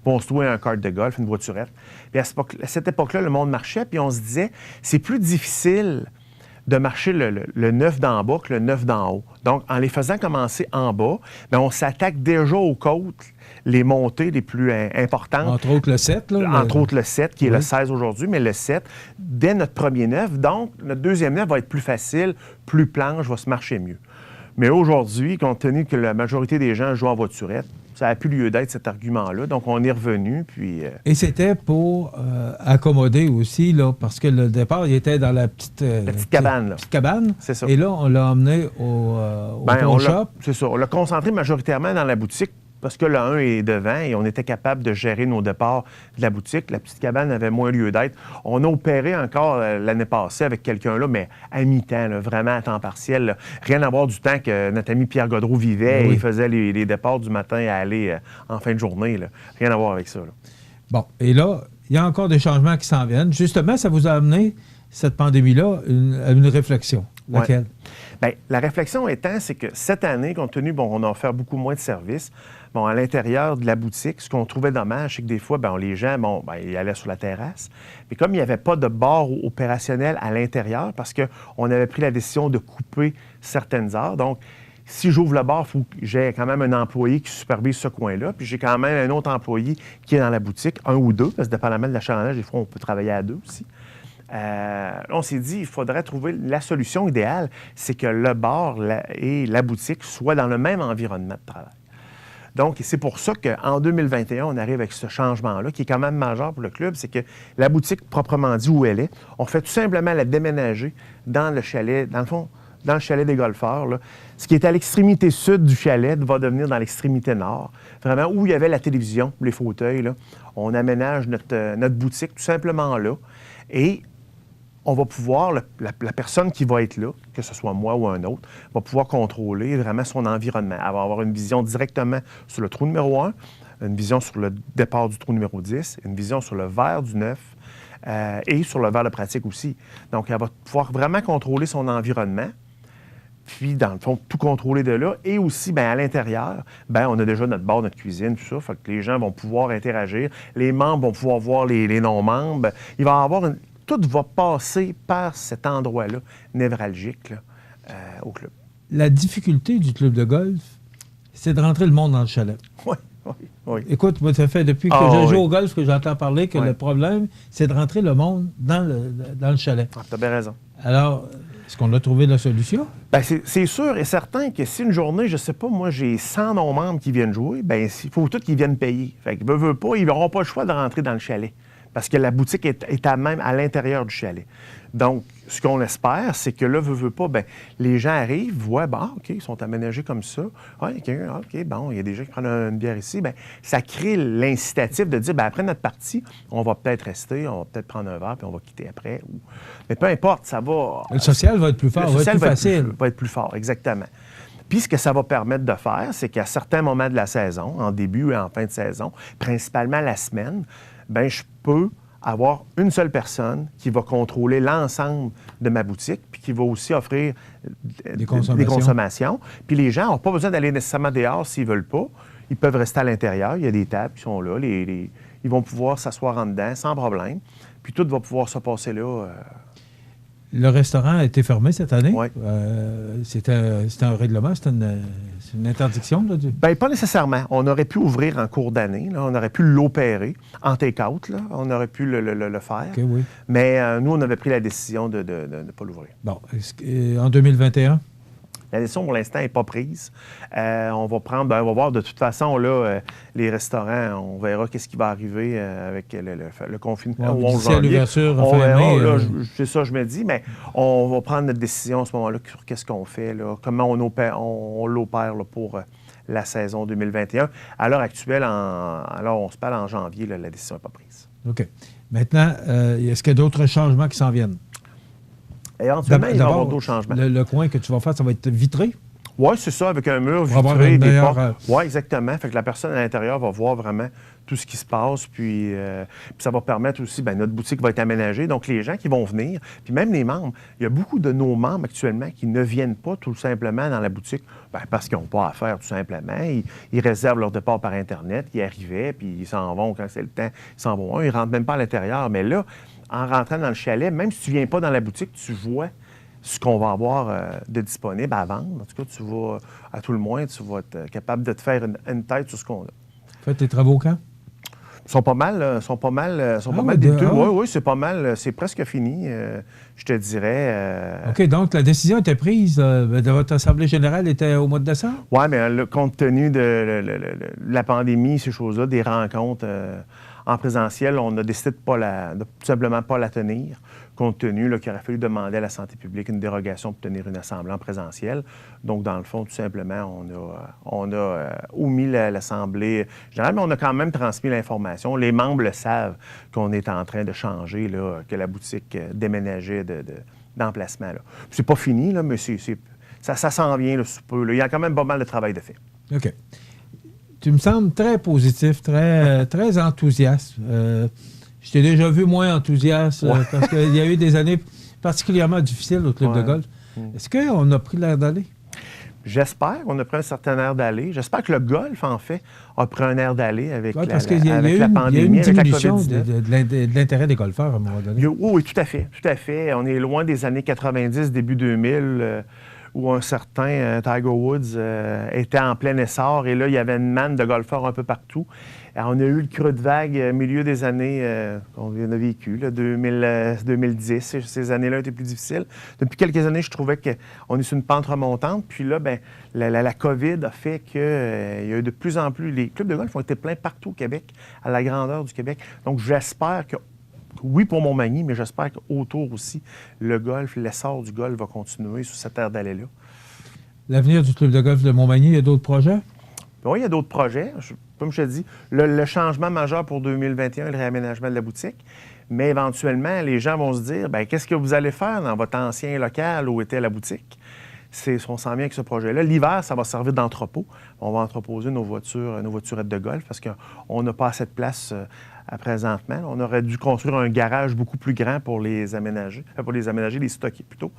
vont se louer un kart de golf, une voiturette. Puis à cette époque-là, le monde marchait. Puis on se disait, c'est plus difficile de marcher le 9 d'en bas que le 9 d'en haut. Donc, en les faisant commencer en bas, bien, on s'attaque déjà aux côtes, les montées les plus importantes. Entre autres le 7. Entre autres le 7, qui est le 16 aujourd'hui, mais le 7, dès notre premier 9. Donc, notre deuxième 9 va être plus facile, plus planche, va se marcher mieux. Mais aujourd'hui, compte tenu que la majorité des gens jouent en voiturette, ça n'a plus lieu d'être, cet argument-là. Donc, on est revenu, puis... Et c'était pour accommoder aussi, là, parce que le départ, il était dans la petite cabane. Petite cabane. C'est ça. Et là, on l'a emmené au pawn shop. C'est ça. On l'a concentré majoritairement dans la boutique, parce que le 1 est devant et on était capable de gérer nos départs de la boutique. La petite cabane avait moins lieu d'être. On a opéré encore l'année passée avec quelqu'un là, mais à mi-temps, là, vraiment à temps partiel. Là. Rien à voir du temps que notre ami Pierre Godreau vivait et il faisait les départs du matin à aller en fin de journée. Là. Rien à voir avec ça. Là. Bon, et là, il y a encore des changements qui s'en viennent. Justement, ça vous a amené, cette pandémie-là, à une réflexion. Laquelle? Ouais. Bien, la réflexion étant, c'est que cette année, compte tenu, on a offert beaucoup moins de services. Bon, à l'intérieur de la boutique, ce qu'on trouvait dommage, c'est que des fois, les gens, ils allaient sur la terrasse. Mais comme il n'y avait pas de bar opérationnel à l'intérieur, parce qu'on avait pris la décision de couper certaines heures, donc si j'ouvre le bar, il faut que j'ai quand même un employé qui supervise ce coin-là, puis j'ai quand même un autre employé qui est dans la boutique, un ou deux, parce que dépendamment de l'achalandage, des fois, on peut travailler à deux aussi. On s'est dit, il faudrait trouver la solution idéale, c'est que le bar et la boutique soient dans le même environnement de travail. Donc, c'est pour ça qu'en 2021, on arrive avec ce changement-là, qui est quand même majeur pour le club, c'est que la boutique, proprement dit où elle est, on fait tout simplement la déménager dans le chalet, dans le fond, dans le chalet des golfeurs. Là. Ce qui est à l'extrémité sud du chalet va devenir dans l'extrémité nord, vraiment où il y avait la télévision, les fauteuils. Là. On aménage notre boutique tout simplement là, et on va pouvoir, la personne qui va être là, que ce soit moi ou un autre, va pouvoir contrôler vraiment son environnement. Elle va avoir une vision directement sur le trou numéro 1, une vision sur le départ du trou numéro 10, une vision sur le verre du 9 et sur le verre de pratique aussi. Donc, elle va pouvoir vraiment contrôler son environnement, puis, dans le fond, tout contrôler de là. Et aussi, à l'intérieur, on a déjà notre bar, notre cuisine, tout ça. Fait que les gens vont pouvoir interagir. Les membres vont pouvoir voir les non-membres. Il va y avoir tout va passer par cet endroit-là, névralgique, là, au club. La difficulté du club de golf, c'est de rentrer le monde dans le chalet. Oui. Oui. Écoute, moi, ça fait depuis que je joue au golf que j'entends parler que le problème, c'est de rentrer le monde dans le chalet. Ah, tu as bien raison. Alors, est-ce qu'on a trouvé la solution? Bien, c'est sûr et certain que si une journée, je sais pas, moi, j'ai 100 non-membres qui viennent jouer, bien, il faut tous qu'ils viennent payer. Fait qu'ils veulent pas, ils n'auront pas le choix de rentrer dans le chalet. Parce que la boutique est même à l'intérieur du chalet. Donc, ce qu'on espère, c'est que là, veut pas, bien, les gens arrivent, voient, OK, ils sont aménagés comme ça. OK, bon, il y a des gens qui prennent une bière ici. Bien, ça crée l'incitatif de dire, bien, après notre partie, on va peut-être rester, on va peut-être prendre un verre, puis on va quitter après. Mais peu importe, ça va... Le social va être plus fort, va être plus facile. Va être plus fort, exactement. Puis, ce que ça va permettre de faire, c'est qu'à certains moments de la saison, en début et en fin de saison, principalement la semaine, bien, je peux avoir une seule personne qui va contrôler l'ensemble de ma boutique puis qui va aussi offrir des consommations. Puis les gens n'ont pas besoin d'aller nécessairement dehors s'ils ne veulent pas. Ils peuvent rester à l'intérieur. Il y a des tables qui sont là. Ils vont pouvoir s'asseoir en dedans sans problème. Puis tout va pouvoir se passer là. Le restaurant a été fermé cette année. Oui. C'était un règlement, c'était une interdiction? Là, Bien, pas nécessairement. On aurait pu ouvrir en cours d'année. On aurait pu l'opérer en take-out. On aurait pu le faire. Okay, oui. Mais nous, on avait pris la décision de ne pas l'ouvrir. Bon. En 2021? La décision, pour l'instant, n'est pas prise. On va prendre, on va voir de toute façon, là, les restaurants, on verra qu'est-ce qui va arriver avec le confinement. D'ici à l'ouverture, c'est ça, je me dis, mais on va prendre notre décision à ce moment-là sur qu'est-ce qu'on fait, là, comment on l'opère là, pour la saison 2021. À l'heure actuelle, alors on se parle en janvier, là, la décision n'est pas prise. OK. Maintenant, est-ce qu'il y a d'autres changements qui s'en viennent? Éventuellement, il va y avoir d'autres changements. Le coin que tu vas faire, ça va être vitré? Oui, c'est ça, avec un mur vitré, des portes. Oui, exactement. Fait que la personne à l'intérieur va voir vraiment tout ce qui se passe, puis ça va permettre aussi, bien, notre boutique va être aménagée. Donc, les gens qui vont venir, puis même les membres, il y a beaucoup de nos membres actuellement qui ne viennent pas tout simplement dans la boutique parce qu'ils n'ont pas à faire, tout simplement. Ils réservent leur départ par Internet, ils arrivaient, puis ils s'en vont quand c'est le temps. Ils s'en vont. Ils ne rentrent même pas à l'intérieur. Mais là, en rentrant dans le chalet, même si tu ne viens pas dans la boutique, tu vois ce qu'on va avoir de disponible à vendre. En tout cas, tu vas, à tout le moins, tu vas être capable de te faire une tête sur ce qu'on a. Faites tes travaux quand? Ils sont pas mal d'études. Oui, c'est pas mal. C'est presque fini, je te dirais. OK, donc la décision était prise de votre Assemblée générale était au mois de décembre? Oui, mais compte tenu de la pandémie, ces choses-là, des rencontres en présentiel, on a décidé de tout simplement pas la tenir, compte tenu qu'il aurait fallu demander à la santé publique une dérogation pour tenir une assemblée en présentiel. Donc, dans le fond, tout simplement, on a omis l'assemblée générale, mais on a quand même transmis l'information. Les membres le savent qu'on est en train de changer, là, que la boutique déménageait d'emplacement. C'est pas fini, là, mais ça s'en vient là, sous peu. Là. Il y a quand même pas mal de travail de fait. OK. Tu me sembles très positif, très enthousiaste. Je t'ai déjà vu moins enthousiaste parce qu'il y a eu des années particulièrement difficiles au club de golf. Est-ce qu'on a pris l'air d'aller? J'espère qu'on a pris un certain air d'aller. J'espère que le golf, en fait, a pris un air d'aller avec la pandémie, avec la COVID-19. De l'intérêt des golfeurs à un moment donné. Oui, tout à fait. Tout à fait. On est loin des années 90, début 2000, où un certain Tiger Woods était en plein essor. Et là, il y avait une manne de golfeurs un peu partout. Alors, on a eu le creux de vague au milieu des années qu'on a vécues, 2010. Ces années-là étaient plus difficiles. Depuis quelques années, je trouvais qu'on est sur une pente remontante. Puis là, bien, la COVID a fait qu'il y a eu de plus en plus... Les clubs de golf ont été pleins partout au Québec, à la grandeur du Québec. Donc, j'espère que... Oui, pour Montmagny, mais j'espère qu'autour aussi, le golf, l'essor du golf va continuer sur cette aire d'aller-là. L'avenir du club de golf de Montmagny, il y a d'autres projets? Oui, il y a d'autres projets. Comme je te dis, le changement majeur pour 2021 est le réaménagement de la boutique. Mais éventuellement, les gens vont se dire, bien, qu'est-ce que vous allez faire dans votre ancien local où était la boutique? On s'en vient avec ce projet-là. L'hiver, ça va servir d'entrepôt. On va entreposer nos voiturettes de golf parce qu'on n'a pas assez de place présentement. On aurait dû construire un garage beaucoup plus grand pour les aménager, les stocker plutôt.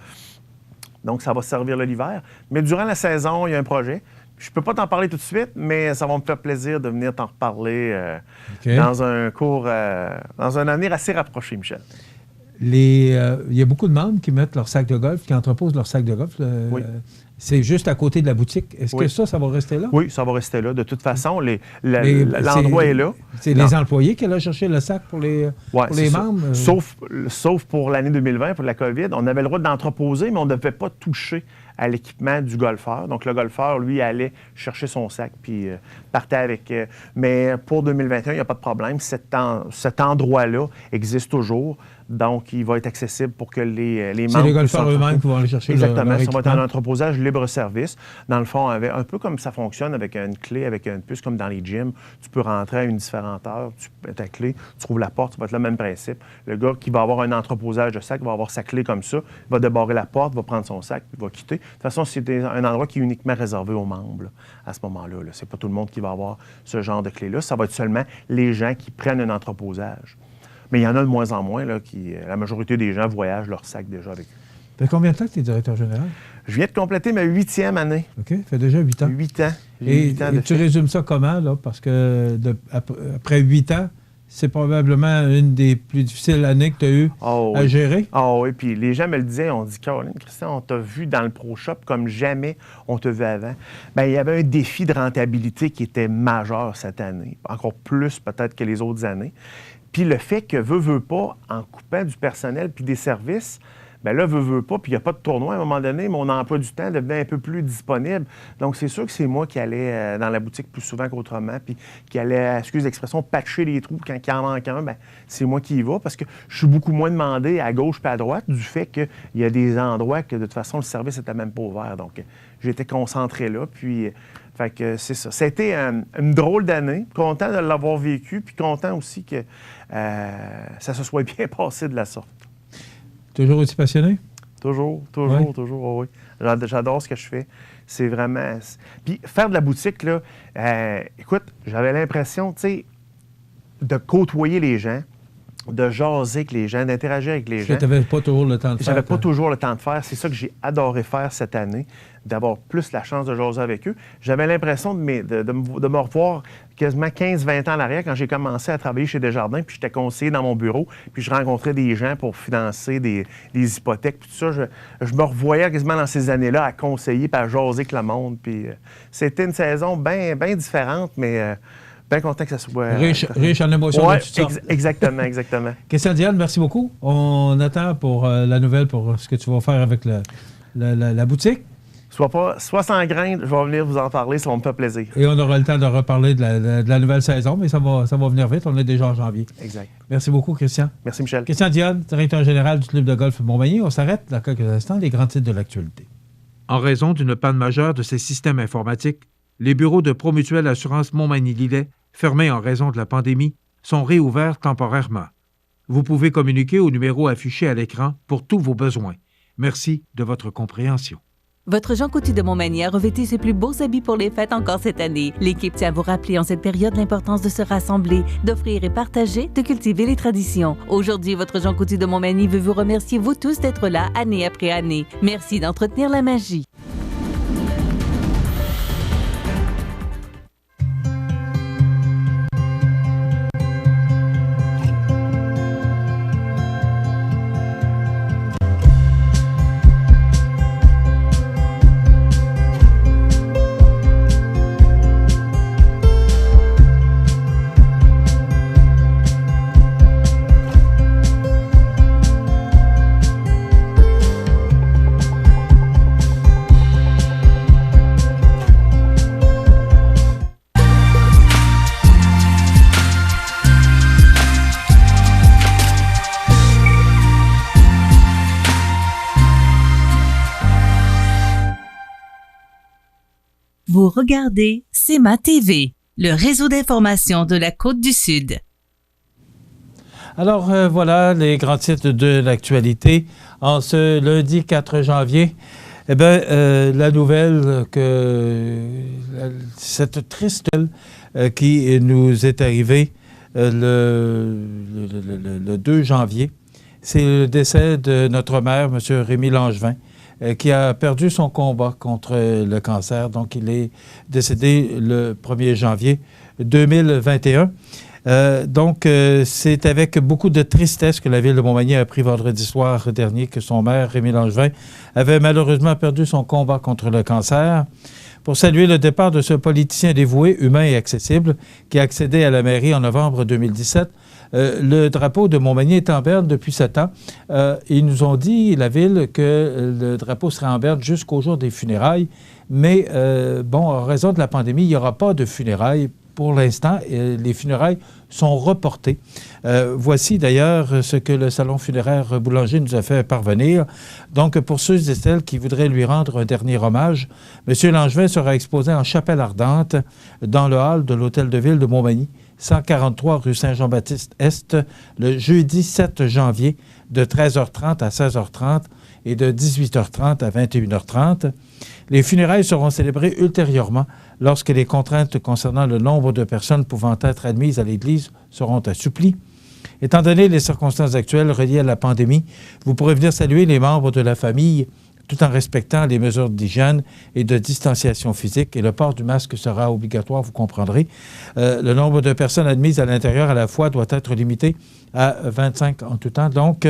Donc, ça va servir l'hiver. Mais durant la saison, il y a un projet. Je ne peux pas t'en parler tout de suite, mais ça va me faire plaisir de venir t'en reparler dans un avenir assez rapproché, Michel. il y a beaucoup de membres qui mettent leur sac de golf, qui entreposent leur sac de golf. Oui. C'est juste à côté de la boutique. Est-ce que ça va rester là? Oui, ça va rester là. De toute façon, l'endroit est là. C'est les employés qui allaient chercher le sac pour les membres? Sauf pour l'année 2020, pour la COVID. On avait le droit d'entreposer, mais on ne devait pas toucher à l'équipement du golfeur. Donc, le golfeur, lui, allait chercher son sac puis partait avec. Mais pour 2021, il n'y a pas de problème. Cet endroit-là existe toujours. Donc, il va être accessible pour que les membres... C'est les golfeurs eux-mêmes qui vont aller chercher Exactement. leur Ça va être équipement. un entreposage libre-service. Dans le fond, un peu comme ça fonctionne avec une clé, avec une puce, comme dans les gyms. Tu peux rentrer à une différente heure, tu mets ta clé, tu trouves la porte, ça va être le même principe. Le gars qui va avoir un entreposage de sac va avoir sa clé comme ça, va débarrer la porte, va prendre son sac, puis va quitter. De toute façon, c'est un endroit qui est uniquement réservé aux membres là, à ce moment-là. Là. C'est pas tout le monde qui va avoir ce genre de clé-là. Ça va être seulement les gens qui prennent un entreposage. Mais il y en a de moins en moins. Là, la majorité des gens voyagent leur sac déjà avec eux. Ça fait combien de temps que tu es directeur général? Je viens de compléter ma 8e année. OK, ça fait déjà 8 ans. 8 ans. Et tu résumes ça comment, là? Parce que après 8 ans, c'est probablement une des plus difficiles années que tu as eues à gérer. Ah oui, puis les gens me le disaient, on dit, Caroline, Christian, on t'a vu dans le Pro Shop comme jamais on t'a vu avant. Bien, il y avait un défi de rentabilité qui était majeur cette année, encore plus peut-être que les autres années. Puis le fait que veut pas, en coupant du personnel puis des services, bien là, veut pas, puis il n'y a pas de tournoi à un moment donné, mon emploi du temps devenait un peu plus disponible. Donc, c'est sûr que c'est moi qui allais dans la boutique plus souvent qu'autrement, puis qui allait, excuse l'expression, patcher les trous quand il en manque un, bien, c'est moi qui y va, parce que je suis beaucoup moins demandé à gauche puis à droite du fait qu'il y a des endroits que, de toute façon, le service n'était même pas ouvert. Donc, j'étais concentré là, puis... Fait que c'est ça. Ça a été une drôle d'année. Content de l'avoir vécu, puis content aussi que ça se soit bien passé de la sorte. Toujours aussi passionné? Toujours, oui. J'adore ce que je fais. C'est vraiment... Puis faire de la boutique, là, écoute, j'avais l'impression, tu sais, de côtoyer les gens, de jaser avec les gens, d'interagir avec les gens. Tu n'avais pas toujours le temps de faire. J'avais pas toujours le temps de faire. C'est ça que j'ai adoré faire cette année, d'avoir plus la chance de jaser avec eux. J'avais l'impression de me revoir quasiment 15-20 ans en arrière quand j'ai commencé à travailler chez Desjardins, puis j'étais conseiller dans mon bureau, puis je rencontrais des gens pour financer des hypothèques, puis tout ça. Je me revoyais quasiment dans ces années-là à conseiller, puis à jaser avec le monde. Puis c'était une saison bien différente, mais... bien content que ça soit... riche en émotions de toutes sortes. Exactement. Christian Diane, merci beaucoup. On attend pour la nouvelle, pour ce que tu vas faire avec la boutique. Soit sans grain, je vais venir vous en parler, ça va me faire plaisir. Et on aura le temps de reparler de la nouvelle saison, mais ça va venir vite. On est déjà en janvier. Exact. Merci beaucoup, Christian. Merci, Michel. Christian Diane, directeur général du Club de golf Montmagny. On s'arrête dans quelques instants, les grands titres de l'actualité. En raison d'une panne majeure de ses systèmes informatiques, les bureaux de Promutuelle Assurance Montmagny-Lillet, fermés en raison de la pandémie, sont réouverts temporairement. Vous pouvez communiquer au numéro affiché à l'écran pour tous vos besoins. Merci de votre compréhension. Votre Jean Coutu de Montmagny a revêtu ses plus beaux habits pour les fêtes encore cette année. L'équipe tient à vous rappeler en cette période l'importance de se rassembler, d'offrir et partager, de cultiver les traditions. Aujourd'hui, votre Jean Coutu de Montmagny veut vous remercier vous tous d'être là année après année. Merci d'entretenir la magie. Vous regardez CEMA TV, le réseau d'information de la Côte-du-Sud. Alors, voilà les grands titres de l'actualité. En ce lundi 4 janvier, eh bien, la nouvelle que cette triste nouvelle qui nous est arrivée le 2 janvier, c'est le décès de notre maire, M. Rémy Langevin, qui a perdu son combat contre le cancer. Donc, il est décédé le 1er janvier 2021. Donc, c'est avec beaucoup de tristesse que la ville de Montmagny a appris vendredi soir dernier que son maire, Rémy Langevin, avait malheureusement perdu son combat contre le cancer. Pour saluer le départ de ce politicien dévoué, humain et accessible, qui a accédé à la mairie en novembre 2017, le drapeau de Montmagny est en berne depuis 7 ans. Ils nous ont dit, la ville, que le drapeau serait en berne jusqu'au jour des funérailles. Mais, en raison de la pandémie, il n'y aura pas de funérailles pour l'instant. Les funérailles sont reportées. Voici d'ailleurs ce que le salon funéraire Boulanger nous a fait parvenir. Donc, pour ceux et celles qui voudraient lui rendre un dernier hommage, M. Langevin sera exposé en chapelle ardente dans le hall de l'Hôtel de Ville de Montmagny, 143 rue Saint-Jean-Baptiste-Est, le jeudi 7 janvier, de 13h30 à 16h30 et de 18h30 à 21h30. Les funérailles seront célébrées ultérieurement lorsque les contraintes concernant le nombre de personnes pouvant être admises à l'église seront assouplies. Étant donné les circonstances actuelles reliées à la pandémie, vous pourrez venir saluer les membres de la famille tout en respectant les mesures d'hygiène et de distanciation physique, et le port du masque sera obligatoire, vous comprendrez. Le nombre de personnes admises à l'intérieur à la fois doit être limité à 25 en tout temps. Donc,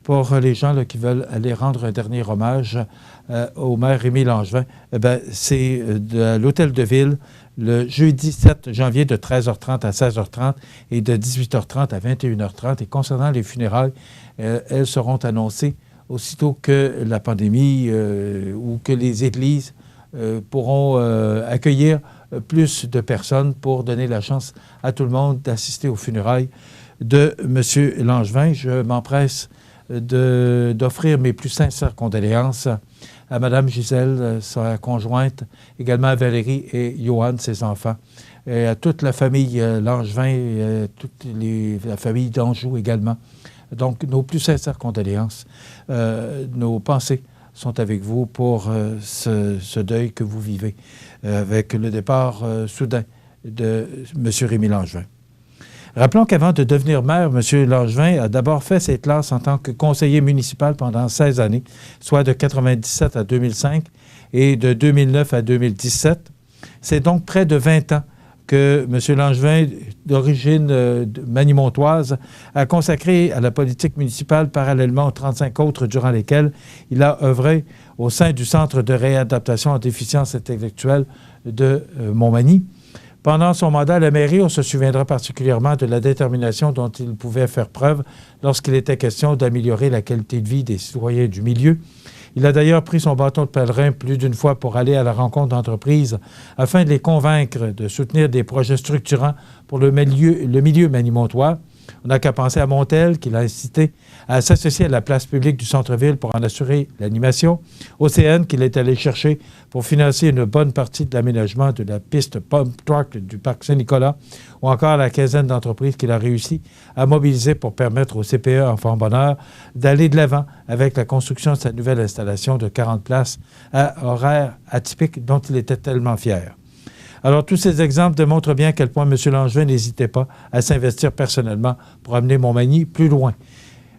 pour les gens là, qui veulent aller rendre un dernier hommage au maire Rémy Langevin, c'est de l'Hôtel de Ville le jeudi 7 janvier de 13h30 à 16h30 et de 18h30 à 21h30. Et concernant les funérailles, elles seront annoncées aussitôt que la pandémie ou que les églises pourront accueillir plus de personnes pour donner la chance à tout le monde d'assister aux funérailles de M. Langevin. Je m'empresse d'offrir mes plus sincères condoléances à Mme Gisèle, sa conjointe, également à Valérie et Johan, ses enfants, et à toute la famille Langevin et la famille d'Anjou également. Donc, nos plus sincères condoléances. Nos pensées sont avec vous pour ce deuil que vous vivez avec le départ soudain de M. Rémy Langevin. Rappelons qu'avant de devenir maire, M. Langevin a d'abord fait ses classes en tant que conseiller municipal pendant 16 années, soit de 1997 à 2005 et de 2009 à 2017. C'est donc près de 20 ans que M. Langevin, d'origine manimontoise, a consacré à la politique municipale parallèlement aux 35 autres durant lesquelles il a œuvré au sein du Centre de réadaptation en déficience intellectuelle de Montmagny. Pendant son mandat à la mairie, on se souviendra particulièrement de la détermination dont il pouvait faire preuve lorsqu'il était question d'améliorer la qualité de vie des citoyens du milieu. Il a d'ailleurs pris son bâton de pèlerin plus d'une fois pour aller à la rencontre d'entreprises afin de les convaincre de soutenir des projets structurants pour le milieu manimontois. On n'a qu'à penser à Montel, qui l'a incité à s'associer à la place publique du centre-ville pour en assurer l'animation, au CN, qu'il est allé chercher pour financer une bonne partie de l'aménagement de la piste Pump Track du parc Saint-Nicolas, ou encore la quinzaine d'entreprises qu'il a réussi à mobiliser pour permettre au CPE Enfants Bonheur d'aller de l'avant avec la construction de sa nouvelle installation de 40 places à horaire atypique dont il était tellement fier. Alors, tous ces exemples démontrent bien à quel point M. Langevin n'hésitait pas à s'investir personnellement pour amener Montmagny plus loin.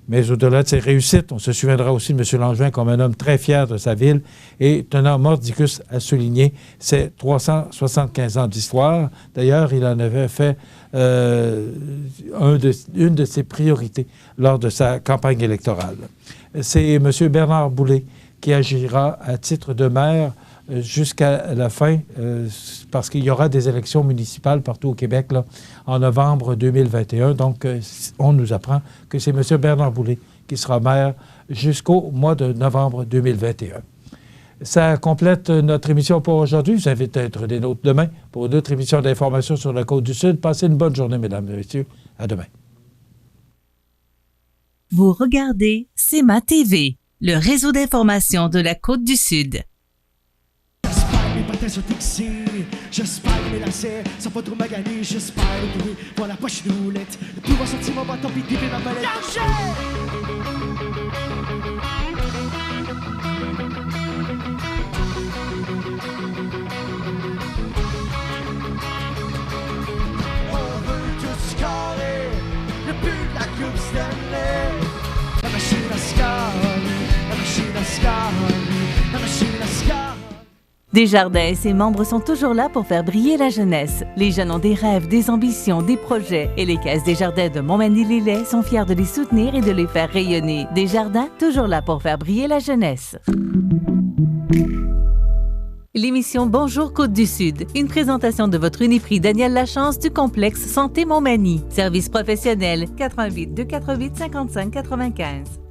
Mais au-delà de ses réussites, on se souviendra aussi de M. Langevin comme un homme très fier de sa ville et tenant mordicus à souligner ses 375 ans d'histoire. D'ailleurs, il en avait fait une de ses priorités lors de sa campagne électorale. C'est M. Bernard Boulay qui agira à titre de maire jusqu'à la fin, parce qu'il y aura des élections municipales partout au Québec là, en novembre 2021. Donc, on nous apprend que c'est M. Bernard Boulay qui sera maire jusqu'au mois de novembre 2021. Ça complète notre émission pour aujourd'hui. Je vous invite à être des nôtres demain pour une autre émission d'information sur la Côte-du-Sud. Passez une bonne journée, mesdames et messieurs. À demain. Vous regardez CEMA TV, le réseau d'information de la Côte-du-Sud. Sur Tixi, j'espère mes lacets, sans pas trop maganer, j'espère trouver voir la poche de roulette, de pouvoir sortir mon bâton pis dipper ma palette. On veut tout scorer, le but de la coupe Stanley. La machine à scorer, la machine à scorer, la machine à scorer. Desjardins et ses membres sont toujours là pour faire briller la jeunesse. Les jeunes ont des rêves, des ambitions, des projets et les caisses Desjardins de Montmagny-Lillet sont fiers de les soutenir et de les faire rayonner. Desjardins, toujours là pour faire briller la jeunesse. L'émission Bonjour Côte-du-Sud, une présentation de votre Uniprix Daniel Lachance du complexe Santé Montmagny. Service professionnel 88 248 55 95.